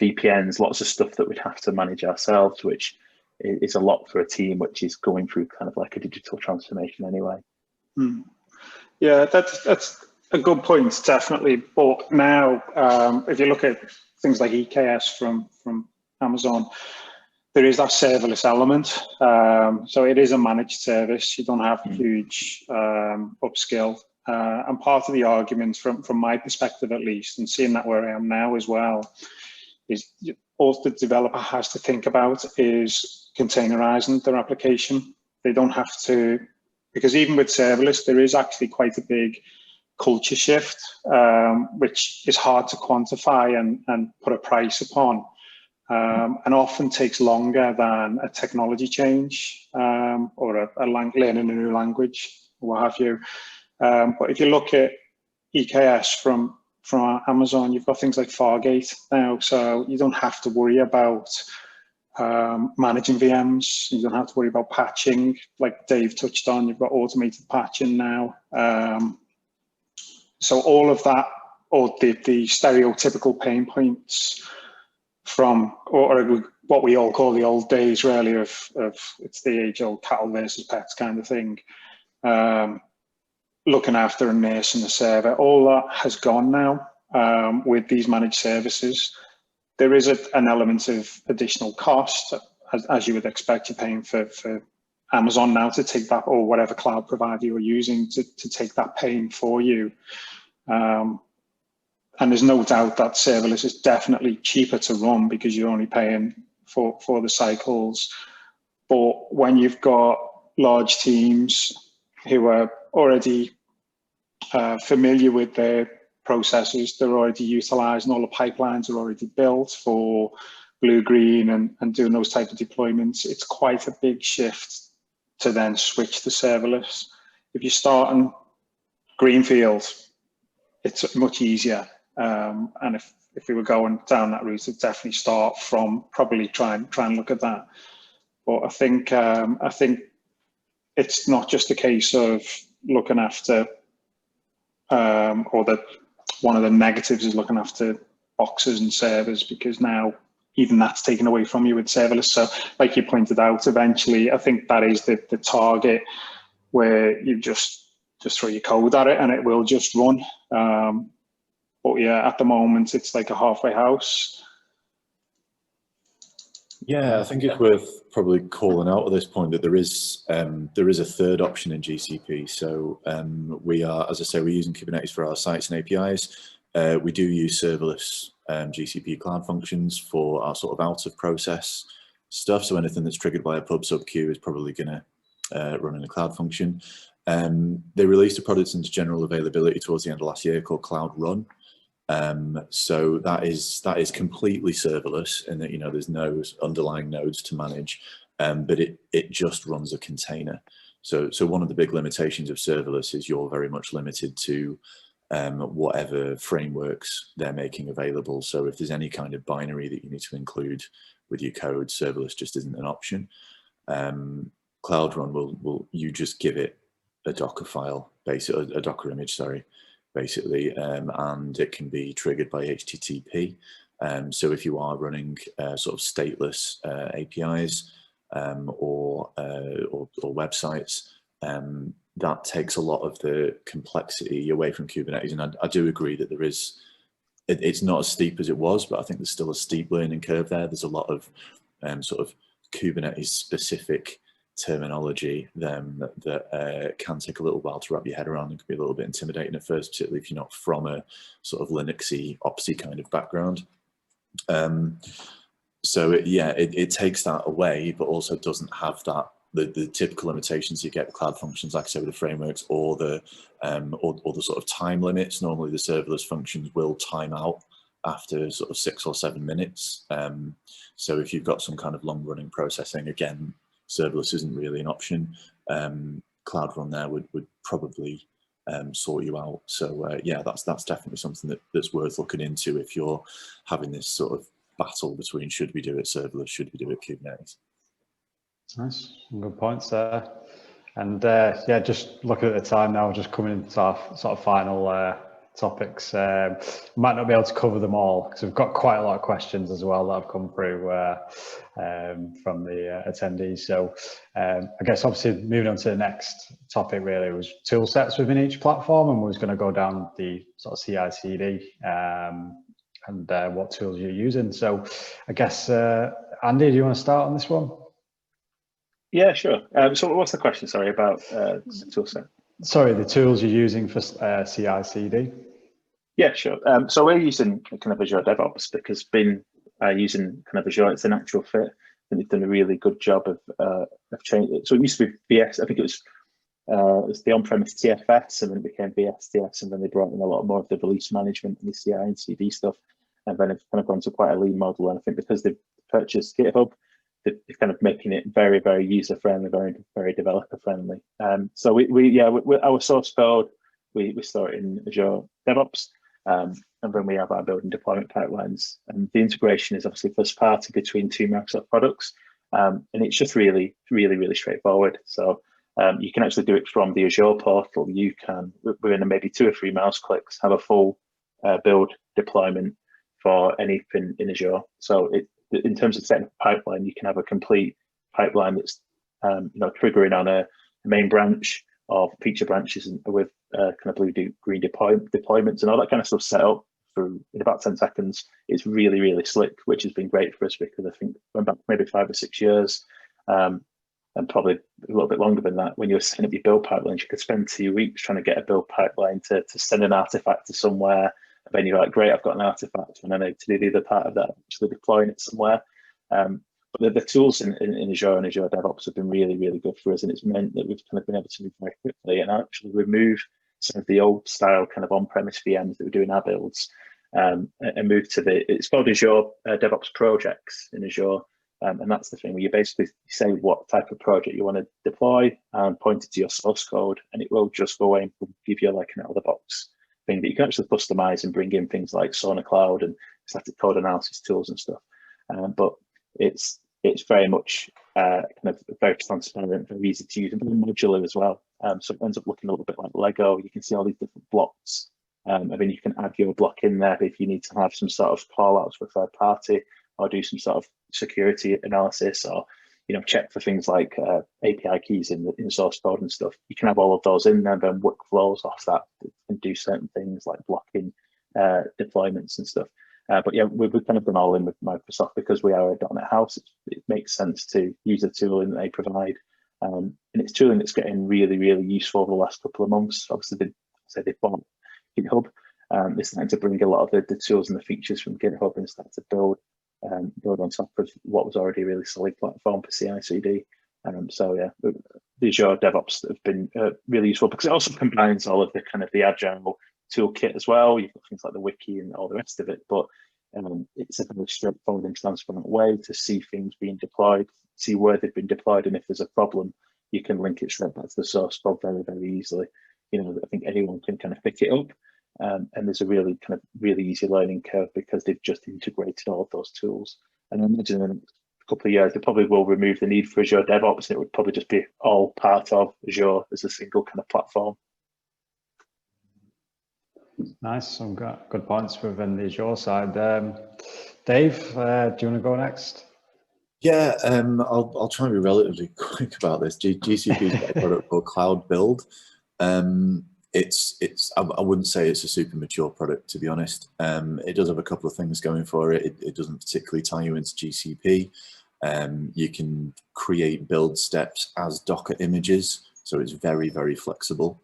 VPNs, lots of stuff that we'd have to manage ourselves, which is a lot for a team which is going through kind of like a digital transformation anyway. Yeah, that's a good point, definitely. But now, if you look at things like EKS from Amazon, there is that serverless element. So it is a managed service. You don't have huge upskill. And part of the argument from my perspective, at least, and seeing that where I am now as well, is all the developer has to think about is containerizing their application. They don't have to, because even with serverless, there is actually quite a big culture shift, which is hard to quantify and put a price upon, and often takes longer than a technology change or learning a new language, or what have you. But if you look at EKS from Amazon, you've got things like Fargate now, so you don't have to worry about managing VMs. You don't have to worry about patching, like Dave touched on. You've got automated patching now. So all of that, or the stereotypical pain points from, or what we all call the old days, really, of it's the age-old cattle versus pets kind of thing. Looking after and nursing the server, all that has gone now with these managed services. There is an element of additional cost, as you would expect. You're paying for Amazon now to take that, or whatever cloud provider you're using to take that pain for you. And there's no doubt that serverless is definitely cheaper to run because you're only paying for the cycles. But when you've got large teams who are already familiar with their processes, they're already utilizing, all the pipelines are already built for blue, green, and doing those type of deployments, it's quite a big shift to then switch to serverless. If you're starting greenfield, it's much easier. And if we were going down that route, I'd definitely start from probably try and look at that. But I think it's not just a case of looking after, or that one of the negatives is looking after boxes and servers, because now even that's taken away from you with serverless. So like you pointed out, eventually I think that is the target, where you just throw your code at it and it will just run. But yeah, at the moment it's like a halfway house. Yeah, I think it's worth probably calling out at this point that there is a third option in GCP. So we are, as I say, we're using Kubernetes for our sites and APIs. We do use serverless GCP Cloud Functions for our sort of out of process stuff. So anything that's triggered by a pub sub queue is probably going to run in a Cloud Function. They released a product into general availability towards the end of last year called Cloud Run. So that is completely serverless, in that, you know, there's no underlying nodes to manage, but it just runs a container. So one of the big limitations of serverless is you're very much limited to whatever frameworks they're making available. So if there's any kind of binary that you need to include with your code, serverless just isn't an option. Cloud Run will you just give it a Docker file, basically a Docker image, sorry, basically, and it can be triggered by HTTP. So if you are running sort of stateless APIs or websites, that takes a lot of the complexity away from Kubernetes. And I do agree that there is, it's not as steep as it was, but I think there's still a steep learning curve there. There's a lot of sort of Kubernetes specific terminology that can take a little while to wrap your head around, and can be a little bit intimidating at first, particularly if you're not from a sort of Linuxy, Opsy kind of background. So it takes that away, but also doesn't have that the typical limitations you get with Cloud Functions, like I said, with the frameworks, or the sort of time limits. Normally the serverless functions will time out after sort of 6 or 7 minutes. So if you've got some kind of long running processing, again, serverless isn't really an option. Cloud Run there would probably sort you out. So yeah, that's definitely something that's worth looking into if you're having this sort of battle between should we do it serverless, should we do it Kubernetes. Nice, good points there. And yeah, just looking at the time now, just coming into our sort of final topics. Might not be able to cover them all because we've got quite a lot of questions as well that have come through from the attendees. So I guess obviously moving on to the next topic really was tool sets within each platform, and we was going to go down the sort of CI/CD and what tools you're using. So I guess Andy, do you want to start on this one? Yeah, sure. So what's the question, sorry, about the tool set? Sorry, the tools you're using for CI/CD? Yeah, sure. So we're using kind of Azure DevOps because been using kind of Azure, it's a natural fit, and they've done a really good job of changing it. So it used to be VS, I think it was the on-premise TFS, and then it became VSTS, and then they brought in a lot more of the release management and the CI and CD stuff, and then it's kind of gone to quite a lean model. And I think because they've purchased GitHub, they're kind of making it very, very user-friendly, very, very developer-friendly. So our source code, we store it in Azure DevOps, and then we have our build and deployment pipelines. And the integration is obviously first-party between two Microsoft products, and it's just really, really, really straightforward. So you can actually do it from the Azure portal. You can, within maybe 2 or 3 mouse clicks, have a full build deployment for anything in Azure. So in terms of setting up a pipeline, you can have a complete pipeline that's triggering on a main branch or feature branches with kind of blue-green deployments and all that kind of stuff set up in about 10 seconds. It's really, really slick, which has been great for us because I think went back maybe 5 or 6 years, and probably a little bit longer than that. When you're setting up your build pipelines, you could spend 2 weeks trying to get a build pipeline to send an artifact to somewhere. And then you're like, great, I've got an artifact, and I need to do the other part of that, actually deploying it somewhere. But the tools in Azure and Azure DevOps have been really, really good for us, and it's meant that we've kind of been able to move very quickly and actually remove some of the old style kind of on-premise VMs that we do in our builds, and move to it's called Azure DevOps projects in Azure. And that's the thing where you basically say what type of project you want to deploy and point it to your source code, and it will just go away and give you like an out-of-the-box thing that you can actually customize and bring in things like Sonar Cloud and static code analysis tools and stuff. But it's very much kind of very transparent, very easy to use, and very modular as well. So it ends up looking a little bit like Lego. You can see all these different blocks. I mean, you can add your block in there if you need to have some sort of call outs for a third party, or do some sort of security analysis, or check for things like API keys in the source code and stuff. You can have all of those in there, then workflows off that and do certain things like blocking deployments and stuff. But yeah, we've kind of done all in with Microsoft because we are a .NET house. It makes sense to use the tooling that they provide, and it's tooling that's getting really, really useful over the last couple of months. Obviously, they bought GitHub. They're starting to bring a lot of the tools and the features from GitHub and start to build on top of what was already a really solid platform for CI/CD. So yeah, the Azure DevOps have been really useful because it also combines all of the kind of the Agile toolkit as well. You've got things like the wiki and all the rest of it, but it's a very straightforward and transparent way to see things being deployed, see where they've been deployed, and if there's a problem, you can link it straight back to the source code very, very easily. I think anyone can kind of pick it up. And there's a really easy learning curve because they've just integrated all of those tools. And I imagine in a couple of years, they probably will remove the need for Azure DevOps, and it would probably just be all part of Azure as a single kind of platform. Nice, some good points within the Azure side. Dave, do you want to go next? Yeah, I'll try and be relatively quick about this. GCP's got a product called Cloud Build. I wouldn't say it's a super mature product, to be honest. It does have a couple of things going for it. It doesn't particularly tie you into GCP. You can create build steps as Docker images, so it's very, very flexible.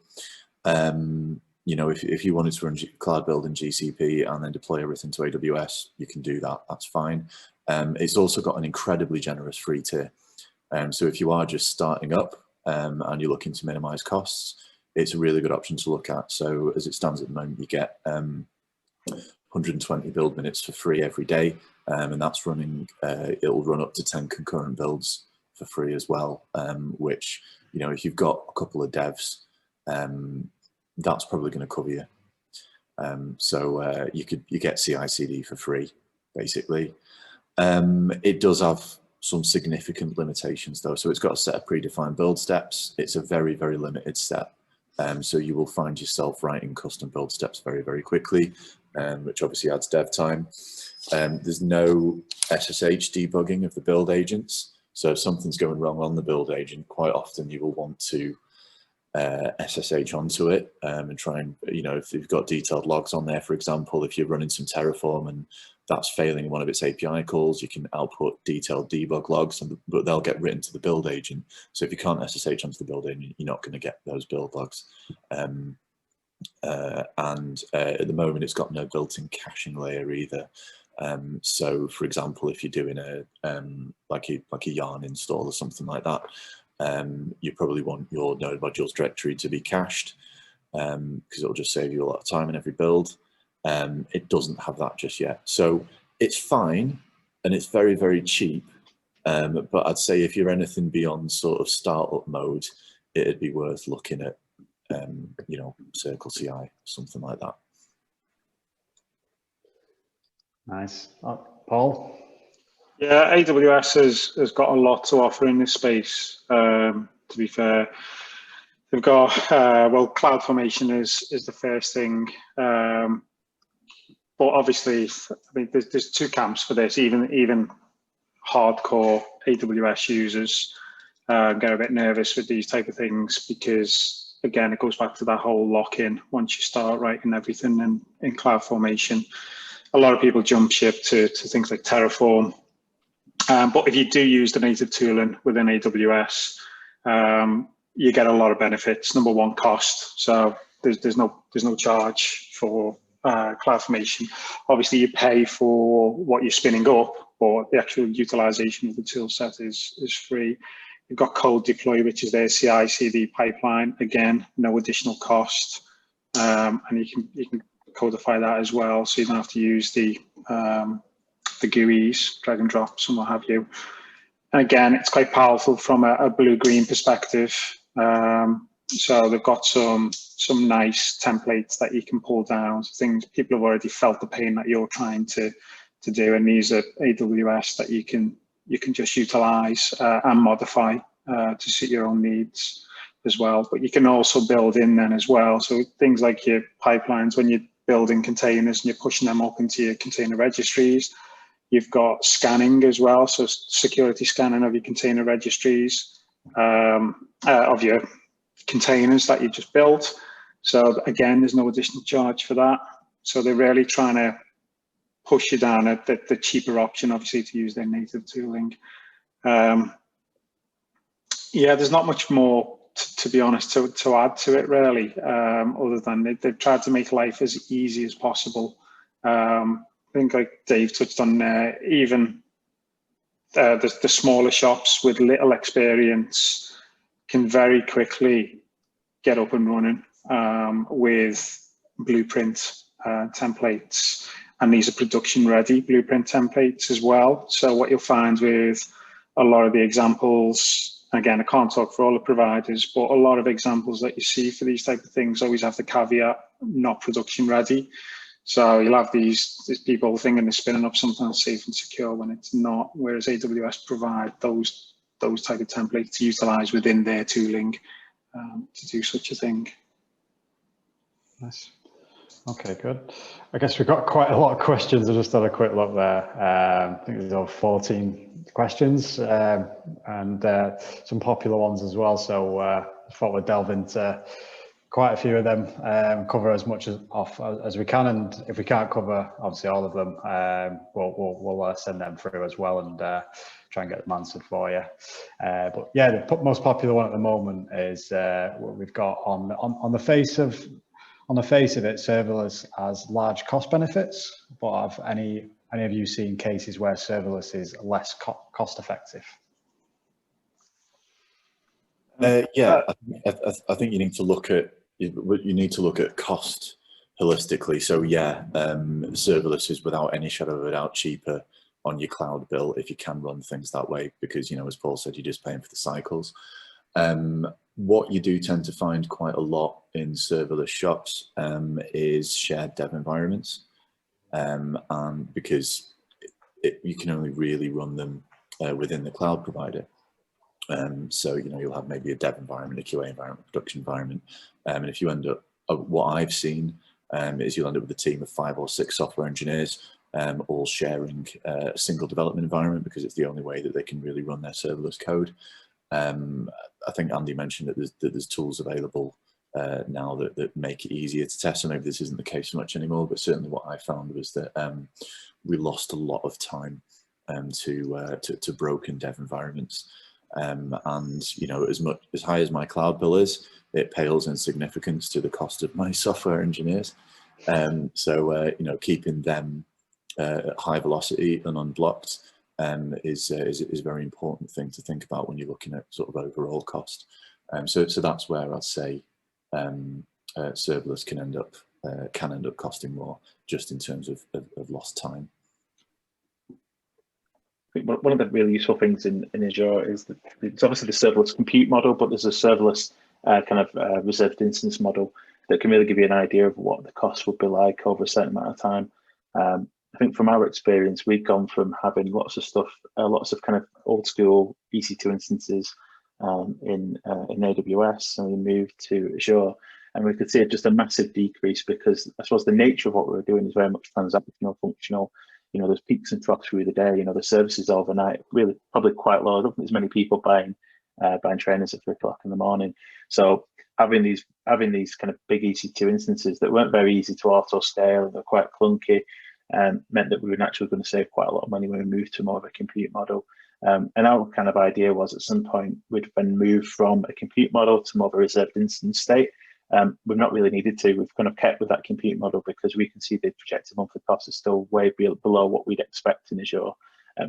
If you wanted to run Cloud Build in GCP and then deploy everything to AWS, you can do that. That's fine. It's also got an incredibly generous free tier. So if you are just starting up and you're looking to minimize costs, it's a really good option to look at. So as it stands at the moment, you get 120 build minutes for free every day, and that's running. It'll run up to 10 concurrent builds for free as well. Which if you've got a couple of devs, that's probably going to cover you. So you get CI/CD for free, basically. It does have some significant limitations though. So it's got a set of predefined build steps. It's a very, very limited set. So you will find yourself writing custom build steps very, very quickly, which obviously adds dev time. There's no SSH debugging of the build agents. So if something's going wrong on the build agent, quite often you will want to SSH onto it and try and, if you've got detailed logs on there, for example, if you're running some Terraform and that's failing one of its API calls, you can output detailed debug logs, but they'll get written to the build agent. So if you can't SSH onto the build agent, you're not going to get those build logs. And at the moment, it's got no built-in caching layer either. So, for example, if you're doing like a yarn install or something like that, you probably want your node modules directory to be cached because it'll just save you a lot of time in every build. It doesn't have that just yet. So it's fine and it's very, very cheap. But I'd say if you're anything beyond sort of startup mode, it'd be worth looking at, Circle CI, something like that. Nice. Paul? Yeah, AWS has got a lot to offer in this space, to be fair. They've got, CloudFormation is the first thing. But obviously, I mean, there's two camps for this. Even hardcore AWS users get a bit nervous with these type of things because, again, it goes back to that whole lock-in. Once you start writing everything in CloudFormation, a lot of people jump ship to things like Terraform. But if you do use the native tooling within AWS, you get a lot of benefits. Number one, cost. So there's no charge for CloudFormation. Obviously, you pay for what you're spinning up, but the actual utilization of the tool set is free. You've got code deploy, which is their CI/CD pipeline. Again, no additional cost, and you can codify that as well, so you don't have to use the GUIs, drag and drops, and what have you. And again, it's quite powerful from a blue-green perspective. So they've got some nice templates that you can pull down, things people have already felt the pain that you're trying to do, and these are AWS that you can just utilize and modify to suit your own needs as well. But you can also build in then as well. So things like your pipelines, when you're building containers and you're pushing them up into your container registries, you've got scanning as well. So security scanning of your container registries, of your containers that you just built. So again, there's no additional charge for that. So they're really trying to push you down at the cheaper option, obviously, to use their native tooling. Yeah, there's not much more, to be honest, to add to it, really, other than they've tried to make life as easy as possible. I think, like Dave touched on, even the smaller shops with little experience can very quickly get up and running with blueprint templates. And these are production ready blueprint templates as well. So what you'll find with a lot of the examples, again, I can't talk for all the providers, but a lot of examples that you see for these type of things always have the caveat, not production ready. So you'll have these people thinking they're spinning up something safe and secure when it's not, whereas AWS provide those type of templates to utilize within their tooling to do such a thing. Nice. Okay, good. I guess we've got quite a lot of questions. I just had a quick look there. I think there's over 14 questions and some popular ones as well. So I thought we'd delve into quite a few of them, cover as much as we can. And if we can't cover, obviously, all of them, we'll send them through as well and try and get them answered for you. But yeah, the most popular one at the moment is what we've got on the face of it, serverless has large cost benefits, but have any of you seen cases where serverless is less cost effective? Yeah, I think you need to look at cost holistically. So yeah, serverless is without any shadow of a doubt cheaper on your cloud bill if you can run things that way, because, as Paul said, you're just paying for the cycles. What you do tend to find quite a lot in serverless shops is shared dev environments, and because you can only really run them within the cloud provider. So you'll have maybe a dev environment, a QA environment, production environment, and if you end up, what I've seen is you'll end up with a team of 5 or 6 software engineers, all sharing a single development environment because it's the only way that they can really run their serverless code. I think Andy mentioned that there's tools available now that make it easier to test. So maybe this isn't the case so much anymore, but certainly what I found was that we lost a lot of time to broken dev environments. And as high as my cloud bill is, it pales in significance to the cost of my software engineers. So keeping them at high velocity and unblocked is a very important thing to think about when you're looking at sort of overall cost. So that's where I'd say serverless can end up costing more, just in terms of lost time. I think one of the really useful things in Azure is that it's obviously the serverless compute model, but there's a serverless reserved instance model that can really give you an idea of what the cost would be like over a certain amount of time. I think from our experience, we've gone from having lots of stuff, lots of kind of old school EC2 instances in AWS, and we moved to Azure, and we could see just a massive decrease because I suppose the nature of what we were doing is very much transactional, functional. There's peaks and troughs through the day. The services overnight really probably quite low. I don't think there's many people buying trainers at 3 o'clock in the morning. So having these kind of big EC2 instances that weren't very easy to auto scale, they're quite clunky, meant that we were naturally going to save quite a lot of money when we moved to more of a compute model. And our kind of idea was at some point we'd then move from a compute model to more of a reserved instance state. We've not really needed to. We've kind of kept with that compute model because we can see the projected monthly cost is still way below what we'd expect in Azure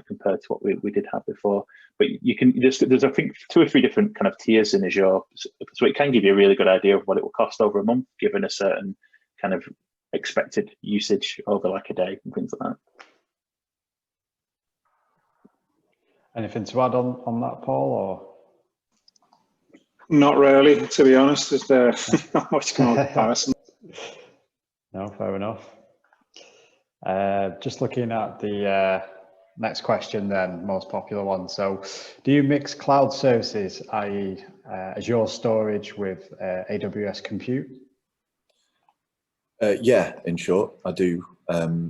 compared to what we did have before. But you can there's I think 2 or 3 different kind of tiers in Azure, so it can give you a really good idea of what it will cost over a month, given a certain kind of expected usage over like a day and things like that. Anything to add on that, Paul? Or not really, to be honest. There's not much comparison. No, fair enough. Just looking at the next question then, most popular one. So do you mix cloud services, i.e. Azure storage with AWS compute? Yeah, in short, I do.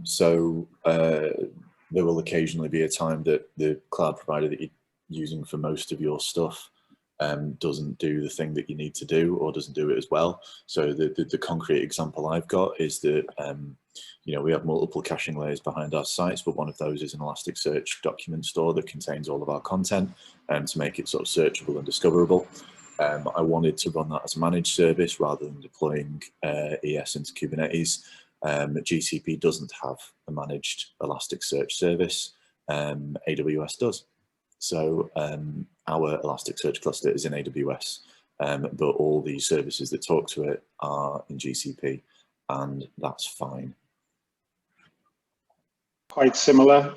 So there will occasionally be a time that the cloud provider that you're using for most of your stuff doesn't do the thing that you need to do, or doesn't do it as well. So the concrete example I've got is that we have multiple caching layers behind our sites, but one of those is an Elasticsearch document store that contains all of our content to make it sort of searchable and discoverable. I wanted to run that as a managed service rather than deploying ES into Kubernetes. GCP doesn't have a managed Elasticsearch service. AWS does. So our Elasticsearch cluster is in AWS, but all the services that talk to it are in GCP, and that's fine. Quite similar,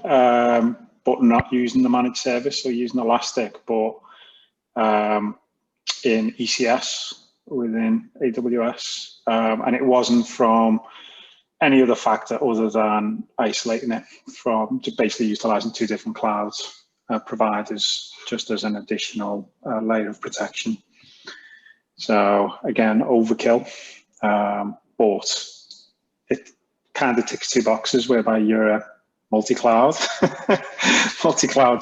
but not using the managed service, so using Elastic, but in ECS within AWS, and it wasn't from any other factor other than isolating it from basically utilizing 2 different clouds providers just as an additional layer of protection. So again, overkill, but it kind of ticks 2 boxes whereby you're a multi-cloud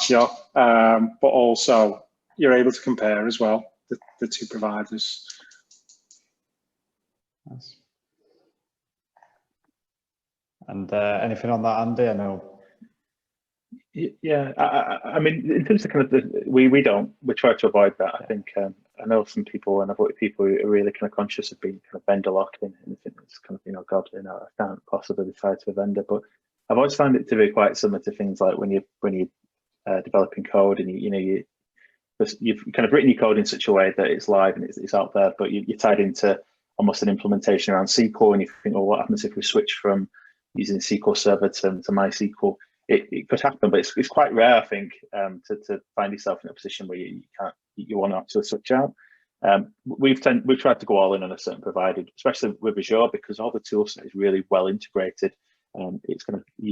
shop, but also you're able to compare as well the 2 providers. Nice. And anything on that, Andy? I know. Yeah, I mean, in terms of kind of we try to avoid that. I think I know some people, and I've worked with people who are really kind of conscious of being kind of vendor locked in, and think it's kind of God, I can't possibly decide to a vendor. But I've always found it to be quite similar to things like when you're developing code, and you've kind of written your code in such a way that it's live and it's out there, but you're tied into almost an implementation around SQL, and you think, well, what happens if we switch from using SQL Server to MySQL? It could happen, but it's quite rare, I think, to find yourself in a position where you want to actually switch out. We've tried to go all in on a certain provider, especially with Azure, because all the tool set is really well integrated. You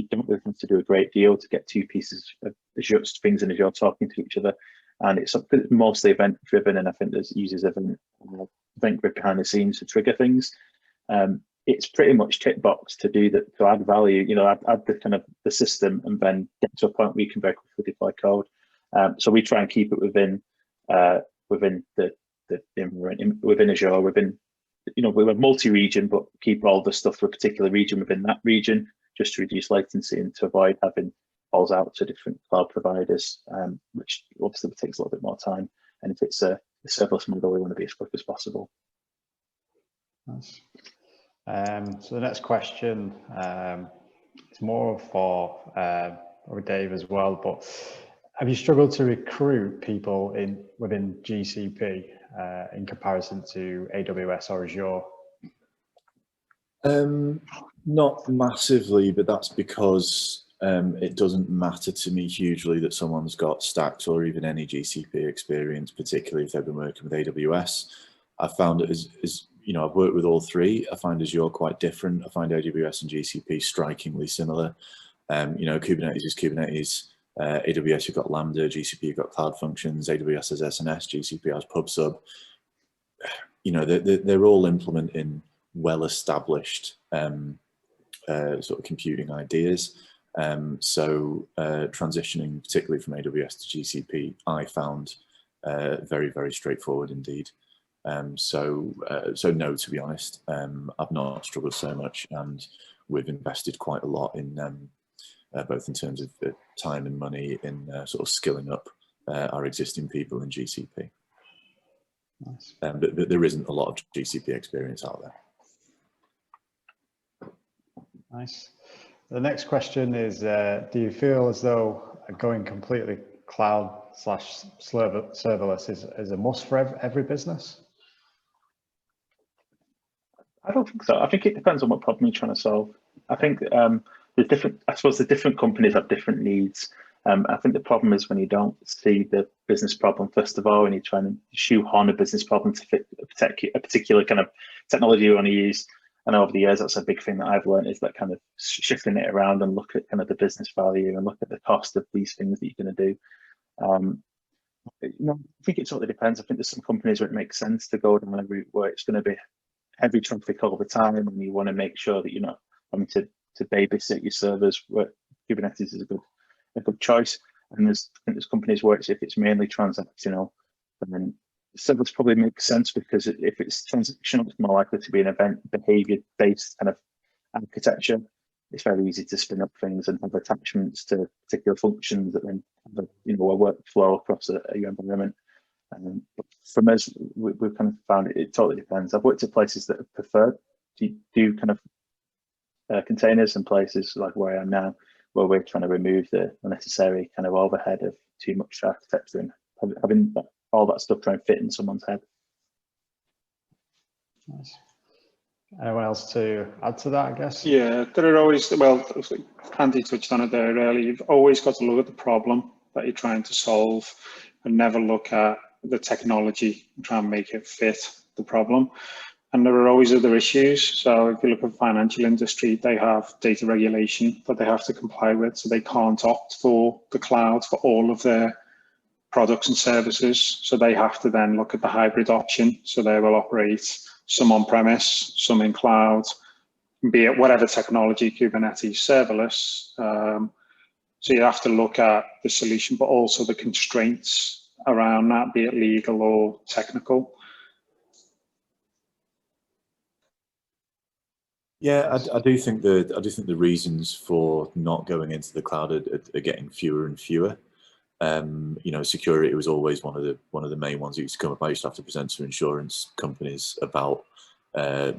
don't really have to do a great deal to get two pieces of Azure things in Azure talking to each other, and it's mostly event driven. And I think there's uses event grid behind the scenes to trigger things. It's pretty much tick box to do that, to add value. You know, add the kind of the system, and then get to a point where you can very quickly deploy code. So we try and keep it within the environment, within Azure, we're multi-region, but keep all the stuff for a particular region within that region, just to reduce latency and to avoid having calls out to different cloud providers, which obviously takes a little bit more time. And if it's a serverless model, we want to be as quick as possible. Nice. So the next question is more for Dave as well, but have you struggled to recruit people within GCP in comparison to AWS or Azure? Not massively, but that's because it doesn't matter to me hugely that someone's got Stacks or even any GCP experience, particularly if they've been working with AWS. I found it as you know, I've worked with all three. I find Azure quite different. I find AWS and GCP strikingly similar. You know, Kubernetes is Kubernetes. AWS, you've got Lambda, GCP, you've got Cloud Functions, AWS has SNS, GCP has PubSub. You know, they're all implementing well-established sort of computing ideas. So transitioning particularly from AWS to GCP, I found very, very straightforward indeed. So no, to be honest, I've not struggled so much, and we've invested quite a lot in both in terms of time and money in sort of skilling up our existing people in GCP. Nice. But there isn't a lot of GCP experience out there. Nice. The next question is, do you feel as though going completely cloud/serverless is a must for every business? I don't think so. I think it depends on what problem you're trying to solve. I think I suppose the different companies have different needs. I think the problem is when you don't see the business problem, first of all, and you're trying to shoehorn a business problem to fit a particular kind of technology you want to use. And over the years, that's a big thing that I've learned, is that kind of shifting it around and look at kind of the business value and look at the cost of these things that you're going to do. You know, I think it totally depends. I think there's some companies where it makes sense to go down a route where it's going to be heavy traffic all the time, and you want to make sure that you're not having to babysit your servers, where Kubernetes is a good choice. And there's companies where if it's mainly transactional, then serverless probably makes sense, because if it's transactional, it's more likely to be an event behavior based kind of architecture. It's very easy to spin up things and have attachments to particular functions that then have a workflow across your environment. But from us, we've kind of found it totally depends. I've worked at places that have preferred to do kind of containers, and places like where I am now, where we're trying to remove the unnecessary kind of overhead of too much architecture and having all that stuff trying to fit in someone's head. Nice. Anyone else to add to that, I guess? Yeah, there are always, well, Andy touched on it there earlier, you've always got to look at the problem that you're trying to solve and never look at the technology and try and make it fit the problem. And there are always other issues. So if you look at the financial industry, they have data regulation that they have to comply with. So they can't opt for the cloud for all of their products and services. So they have to then look at the hybrid option. So they will operate some on-premise, some in cloud, be it whatever technology, Kubernetes, serverless. So you have to look at the solution, but also the constraints around that, be it legal or technical. Yeah, I do think the reasons for not going into the cloud are getting fewer and fewer. You know, security was always one of the main ones that used to come up. I used to have to present to insurance companies about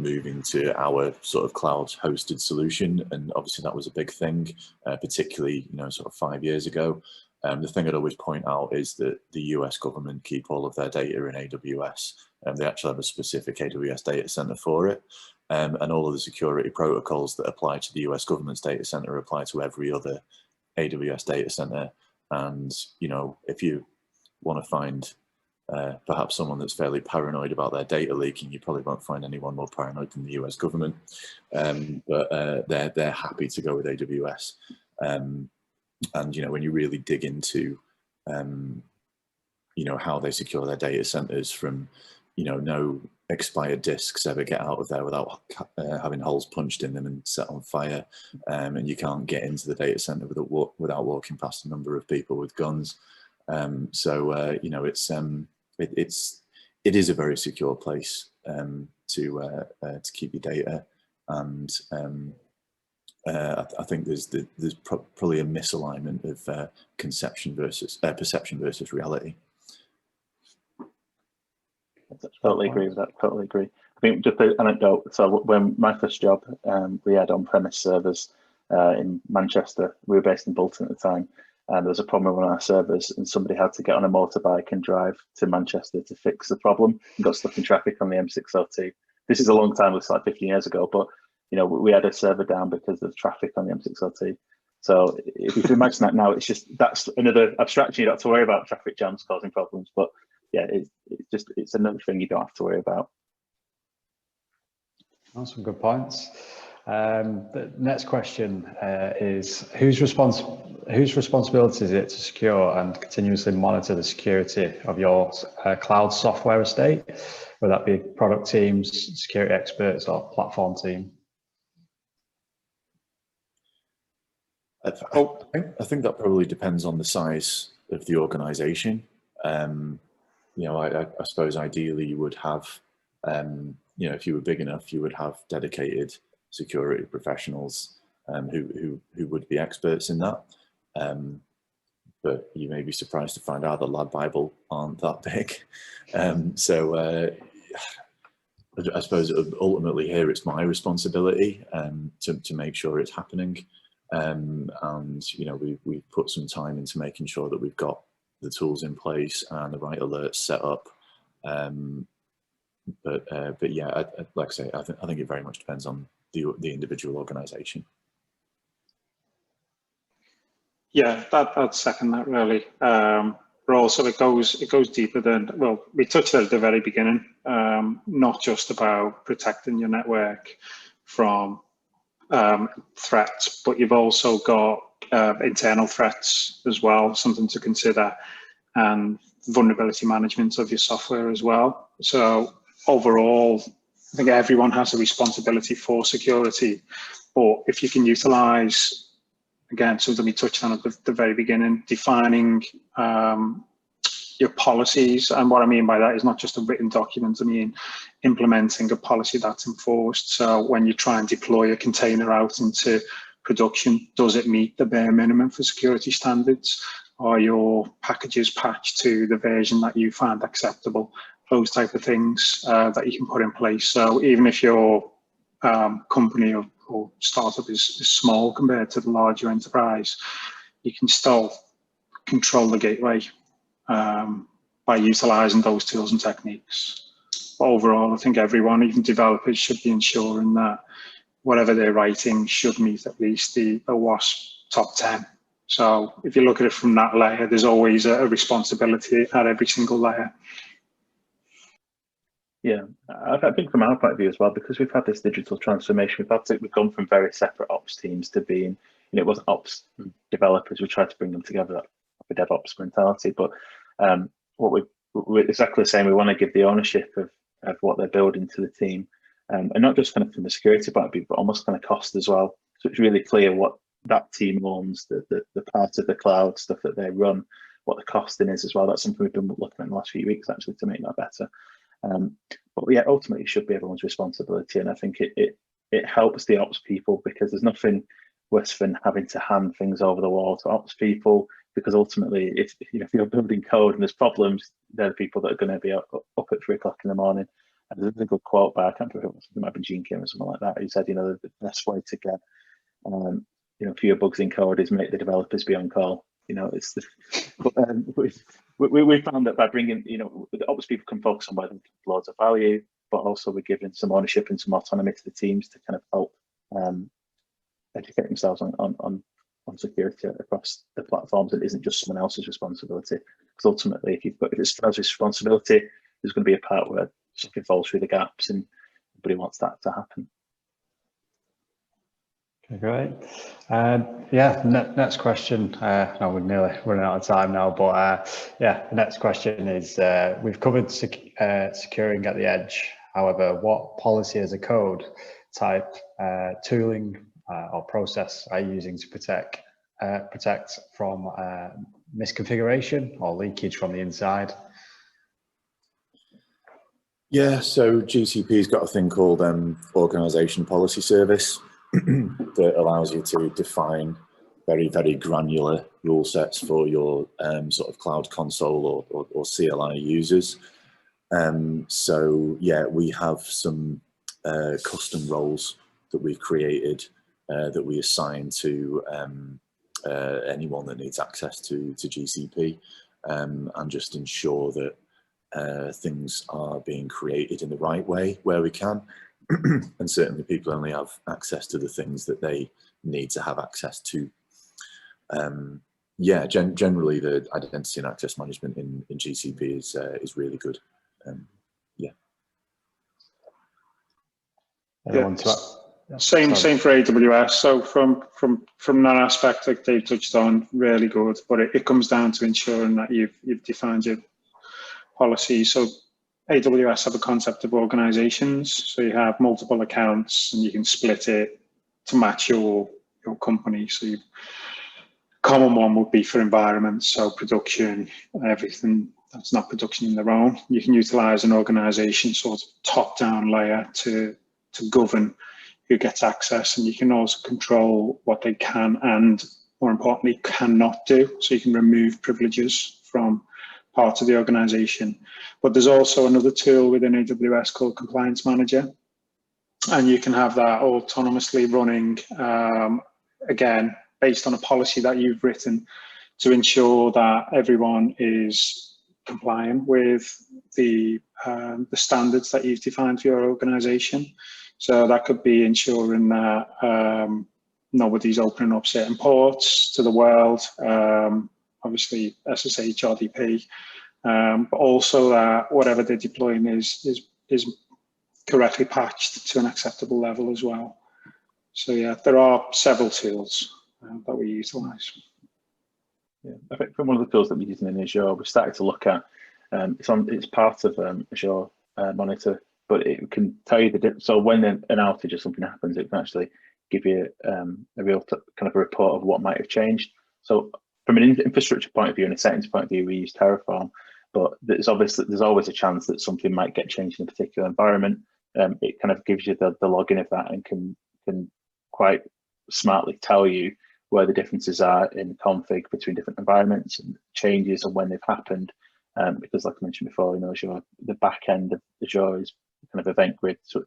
moving to our sort of cloud hosted solution, and obviously that was a big thing, particularly, you know, sort of 5 years ago. The thing I'd always point out is that the US government keep all of their data in AWS, and they actually have a specific AWS data center for it. And all of the security protocols that apply to the US government's data center apply to every other AWS data center. And, you know, if you want to find perhaps someone that's fairly paranoid about their data leaking. You probably won't find anyone more paranoid than the US government, but they're happy to go with AWS. And when you really dig into how they secure their data centers, from no expired disks ever get out of there without having holes punched in them and set on fire, and you can't get into the data center without walking past a number of people with guns. It is a very secure place to keep your data, and I think there's probably a misalignment of perception versus reality. I totally agree with that. Totally agree. I think just an anecdote. So when my first job, we had on-premise servers in Manchester. We were based in Bolton at the time, and there was a problem with one of our servers, and somebody had to get on a motorbike and drive to Manchester to fix the problem, and got stuck in traffic on the M602. This is a long time. It's like 15 years ago, but we had a server down because of traffic on the M602. So if you can imagine that now, that's another abstraction. You don't have to worry about traffic jams causing problems, but yeah, it's another thing you don't have to worry about. That's some good points. The next question is whose responsibility is it to secure and continuously monitor the security of your cloud software estate, whether that be product teams, security experts, or platform team? I think that probably depends on the size of the organization. I suppose ideally you would have, if you were big enough, you would have dedicated security professionals who would be experts in that. But you may be surprised to find out that LADbible aren't that big. I suppose ultimately here it's my responsibility to make sure it's happening. And we've put some time into making sure that we've got the tools in place and the right alerts set up. But yeah, like I say, I think it very much depends on the individual organization. Yeah, I'd second that really. But also it goes deeper than, well, we touched at the very beginning, not just about protecting your network from threats, but you've also got internal threats as well, something to consider, and vulnerability management of your software as well. So overall, I think everyone has a responsibility for security, but if you can utilize, again, something we touched on at the very beginning, defining your policies. And what I mean by that is not just a written document, I mean implementing a policy that's enforced. So when you try and deploy a container out into production, does it meet the bare minimum for security standards? Are your packages patched to the version that you find acceptable? Those type of things that you can put in place. So even if your company or startup is small compared to the larger enterprise, you can still control the gateway by utilizing those tools and techniques. But overall, I think everyone, even developers, should be ensuring that whatever they're writing should meet at least the OWASP top 10. So if you look at it from that layer, there's always a responsibility at every single layer. Yeah, I think from our point of view as well, because we've had this digital transformation, we've gone from very separate ops teams to being, it wasn't ops developers. We tried to bring them together for DevOps mentality, but what we're exactly the same. We want to give the ownership of what they're building to the team, and not just kind of from the security point of view, but almost kind of cost as well. So it's really clear what that team owns, the part of the cloud stuff that they run, what the costing is as well. That's something we've been looking at in the last few weeks actually to make that better. But yeah, ultimately it should be everyone's responsibility, and I think it helps the ops people, because there's nothing worse than having to hand things over the wall to ops people, because ultimately if you're building code and there's problems, they're the people that are going to be up at 3 o'clock in the morning. And there's a good quote by, I can't remember, it might be Gene Kim or something like that, who said, the best way to get fewer bugs in code is make the developers be on call. It's we found that by bringing, the ops people can focus on where they can loads of value, but also we're giving some ownership and some autonomy to the teams to kind of help educate themselves on security across the platforms. It isn't just someone else's responsibility. Because ultimately, if it's Trevor's responsibility, there's going to be a part where something falls through the gaps, and nobody wants that to happen. Okay, great. Yeah, next question. No, we're nearly running out of time now, but yeah, the next question is, we've covered securing at the edge. However, what policy as a code type, tooling or process are you using to protect from misconfiguration or leakage from the inside? Yeah, so GCP's got a thing called Organization Policy Service that allows you to define very, very granular rule sets for your sort of cloud console or CLI users. So yeah, we have some custom roles that we've created that we assign to anyone that needs access to GCP, and just ensure that things are being created in the right way where we can. And certainly people only have access to the things that they need to have access to. Yeah, generally the identity and access management in GCP is really good. Yeah. Same for AWS. So from that aspect, like Dave touched on, really good. But it comes down to ensuring that you've defined your policy. So AWS have a concept of organizations. So you have multiple accounts, and you can split it to match your company. So common one would be for environments, so production, everything that's not production in their own. You can utilize an organization sort of top-down layer to govern who gets access, and you can also control what they can and, more importantly, cannot do. So you can remove privileges from parts of the organization. But there's also another tool within AWS called Compliance Manager, and you can have that autonomously running, again, based on a policy that you've written to ensure that everyone is compliant with the standards that you've defined for your organization. So that could be ensuring that nobody's opening up certain ports to the world, obviously SSH, RDP, but also that whatever they're deploying is correctly patched to an acceptable level as well. So yeah, there are several tools that we utilize. Yeah, I think from one of the tools that we're using in Azure, we started to look at, it's part of Azure Monitor, but it can tell you so when an outage or something happens, it can actually give you a real kind of a report of what might have changed. So from an infrastructure point of view and a settings point of view, we use Terraform, but there's always a chance that something might get changed in a particular environment. It kind of gives you the login of that and can quite smartly tell you where the differences are in config between different environments and changes and when they've happened. Because like I mentioned before, Azure, the back end of Azure is kind of event grid. So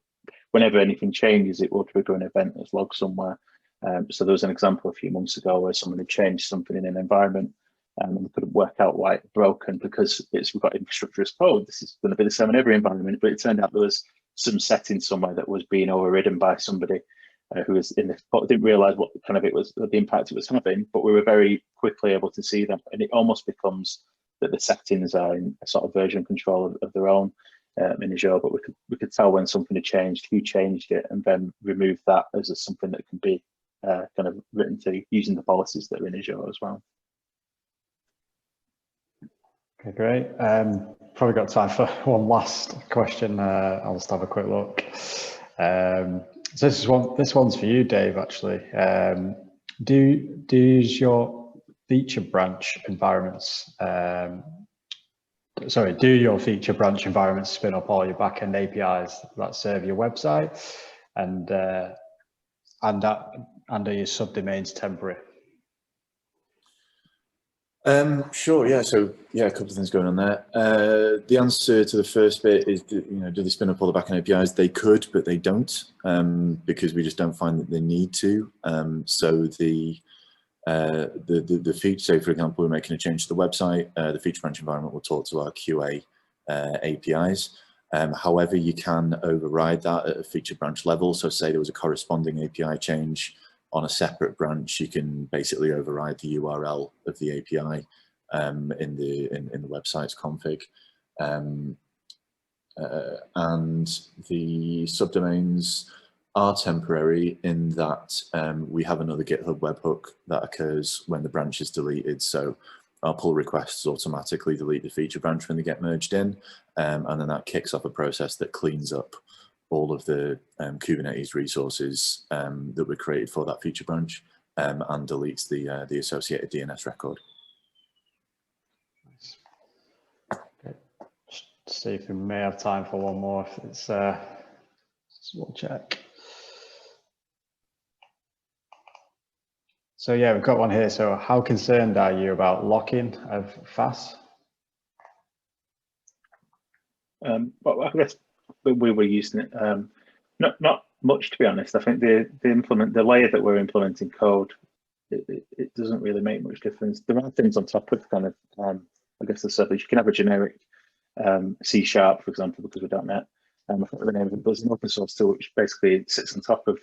whenever anything changes, it will trigger an event that's logged somewhere. So there was an example a few months ago where someone had changed something in an environment and we couldn't work out why it broken because we've got infrastructure as code. This is going to be the same in every environment, but it turned out there was some setting somewhere that was being overridden by somebody who was in the didn't realize what kind of the impact it was having, but we were very quickly able to see that, and it almost becomes that the settings are in a sort of version control of their own in Azure, but we could tell when something had changed, who changed it, and then remove that as something that can be kind of written to using the policies that are in Azure as well. Okay, great. Probably got time for one last question. I'll just have a quick look. So this one's for you, Dave. Actually, do your feature branch environments? Do your feature branch environments spin up all your backend APIs that serve your website, and are your subdomains temporary? Sure, yeah. So yeah, a couple of things going on there. The answer to the first bit is, do they spin up all the backend APIs? They could, but they don't, because we just don't find that they need to. So the feature, say for example, we're making a change to the website, the feature branch environment will talk to our QA APIs. However, you can override that at a feature branch level. So say there was a corresponding API change on a separate branch, you can basically override the URL of the API in the website's config. And the subdomains are temporary in that we have another GitHub webhook that occurs when the branch is deleted. So our pull requests automatically delete the feature branch when they get merged in, and then that kicks off a process that cleans up all of the Kubernetes resources that were created for that feature branch, and deletes the associated DNS record. Okay. Just see if we may have time for one more. If it's, we'll check. So yeah, we've got one here. So how concerned are you about lock-in of FAS? Well, I guess we were using it. Not much, to be honest. I think the layer that we're implementing code, it doesn't really make much difference. There are things on top of kind of, I guess, the service. You can have a generic C#, for example, because we're .NET. I forgot the name of it, but there's an open source tool which basically sits on top of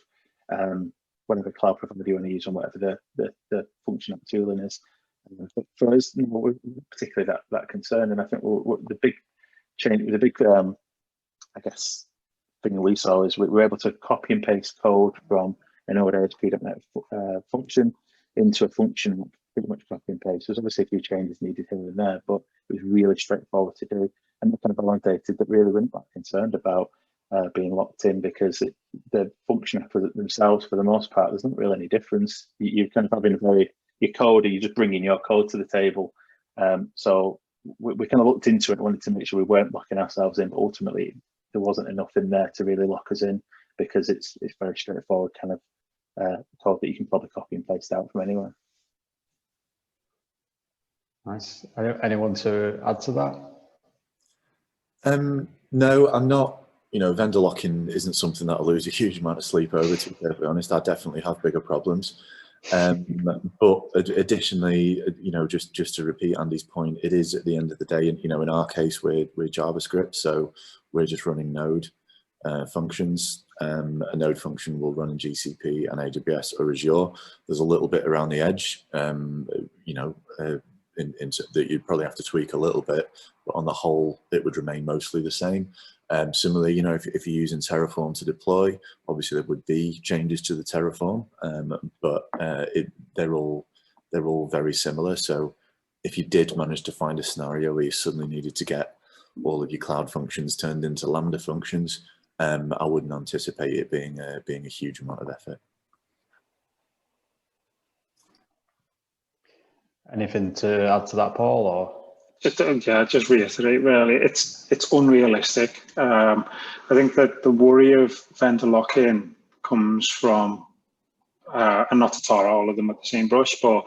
whatever cloud provider you want to use and whatever the functional tooling is. But for us, we're particularly that concerned, and I think the big change, the big, I guess, thing we saw is we were able to copy and paste code from an old ASP.NET function into a function, pretty much copy and paste. There's obviously a few changes needed here and there, but it was really straightforward to do, and that kind of validated that really weren't that concerned about being locked in, because the function for themselves, for the most part, there's not really any difference. You're kind of having your code, and you're just bringing your code to the table. So we kind of looked into it, wanted to make sure we weren't locking ourselves in, but ultimately there wasn't enough in there to really lock us in, because it's very straightforward kind of code that you can probably copy and paste out from anywhere. Nice. Anyone to add to that? No, I'm not. Vendor lock-in isn't something that I lose a huge amount of sleep over, to be perfectly honest. I definitely have bigger problems. But additionally, just to repeat Andy's point, it is at the end of the day, in our case, we're JavaScript, so we're just running node functions. A node function will run in GCP and AWS or Azure. There's a little bit around the edge, that you'd probably have to tweak a little bit, but on the whole, it would remain mostly the same. Similarly, if you're using Terraform to deploy, obviously there would be changes to the Terraform, but they're all very similar. So if you did manage to find a scenario where you suddenly needed to get all of your cloud functions turned into Lambda functions, I wouldn't anticipate it being a huge amount of effort. Anything to add to that, Paul? Or Just reiterate, really, it's unrealistic. I think that the worry of vendor lock-in comes from, and not to tar all of them at the same brush, but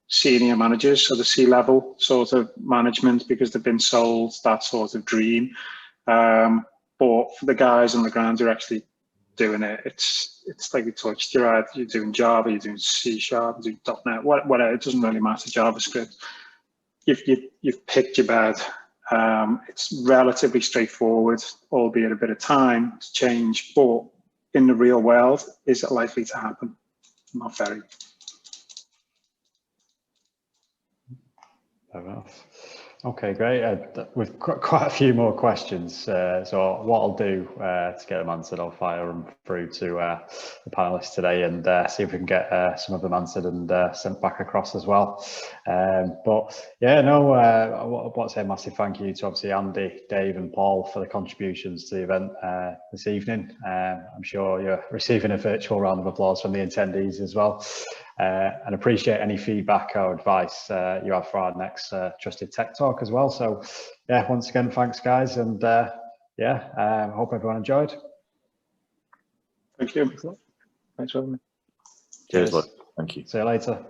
senior managers, so the C-level sort of management, because they've been sold that sort of dream. But for the guys on the ground who are actually doing it, it's like we touched. You're doing Java, you're doing C#, you're doing .NET, whatever. It doesn't really matter. JavaScript. You've picked your bed. It's relatively straightforward, albeit a bit of time to change. But in the real world, is it likely to happen? Not very. Fair enough. Okay, great. We've got quite a few more questions. So what I'll do to get them answered, I'll fire them through to the panelists today and see if we can get some of them answered and sent back across as well. But yeah, no, I want to say a massive thank you to obviously Andy, Dave and Paul for the contributions to the event this evening. I'm sure you're receiving a virtual round of applause from the attendees as well. And appreciate any feedback or advice you have for our next Trusted Tech Talk as well. So yeah, once again, thanks guys, and hope everyone enjoyed. Thank you. Thanks for having me. Cheers. Thank you. See you later.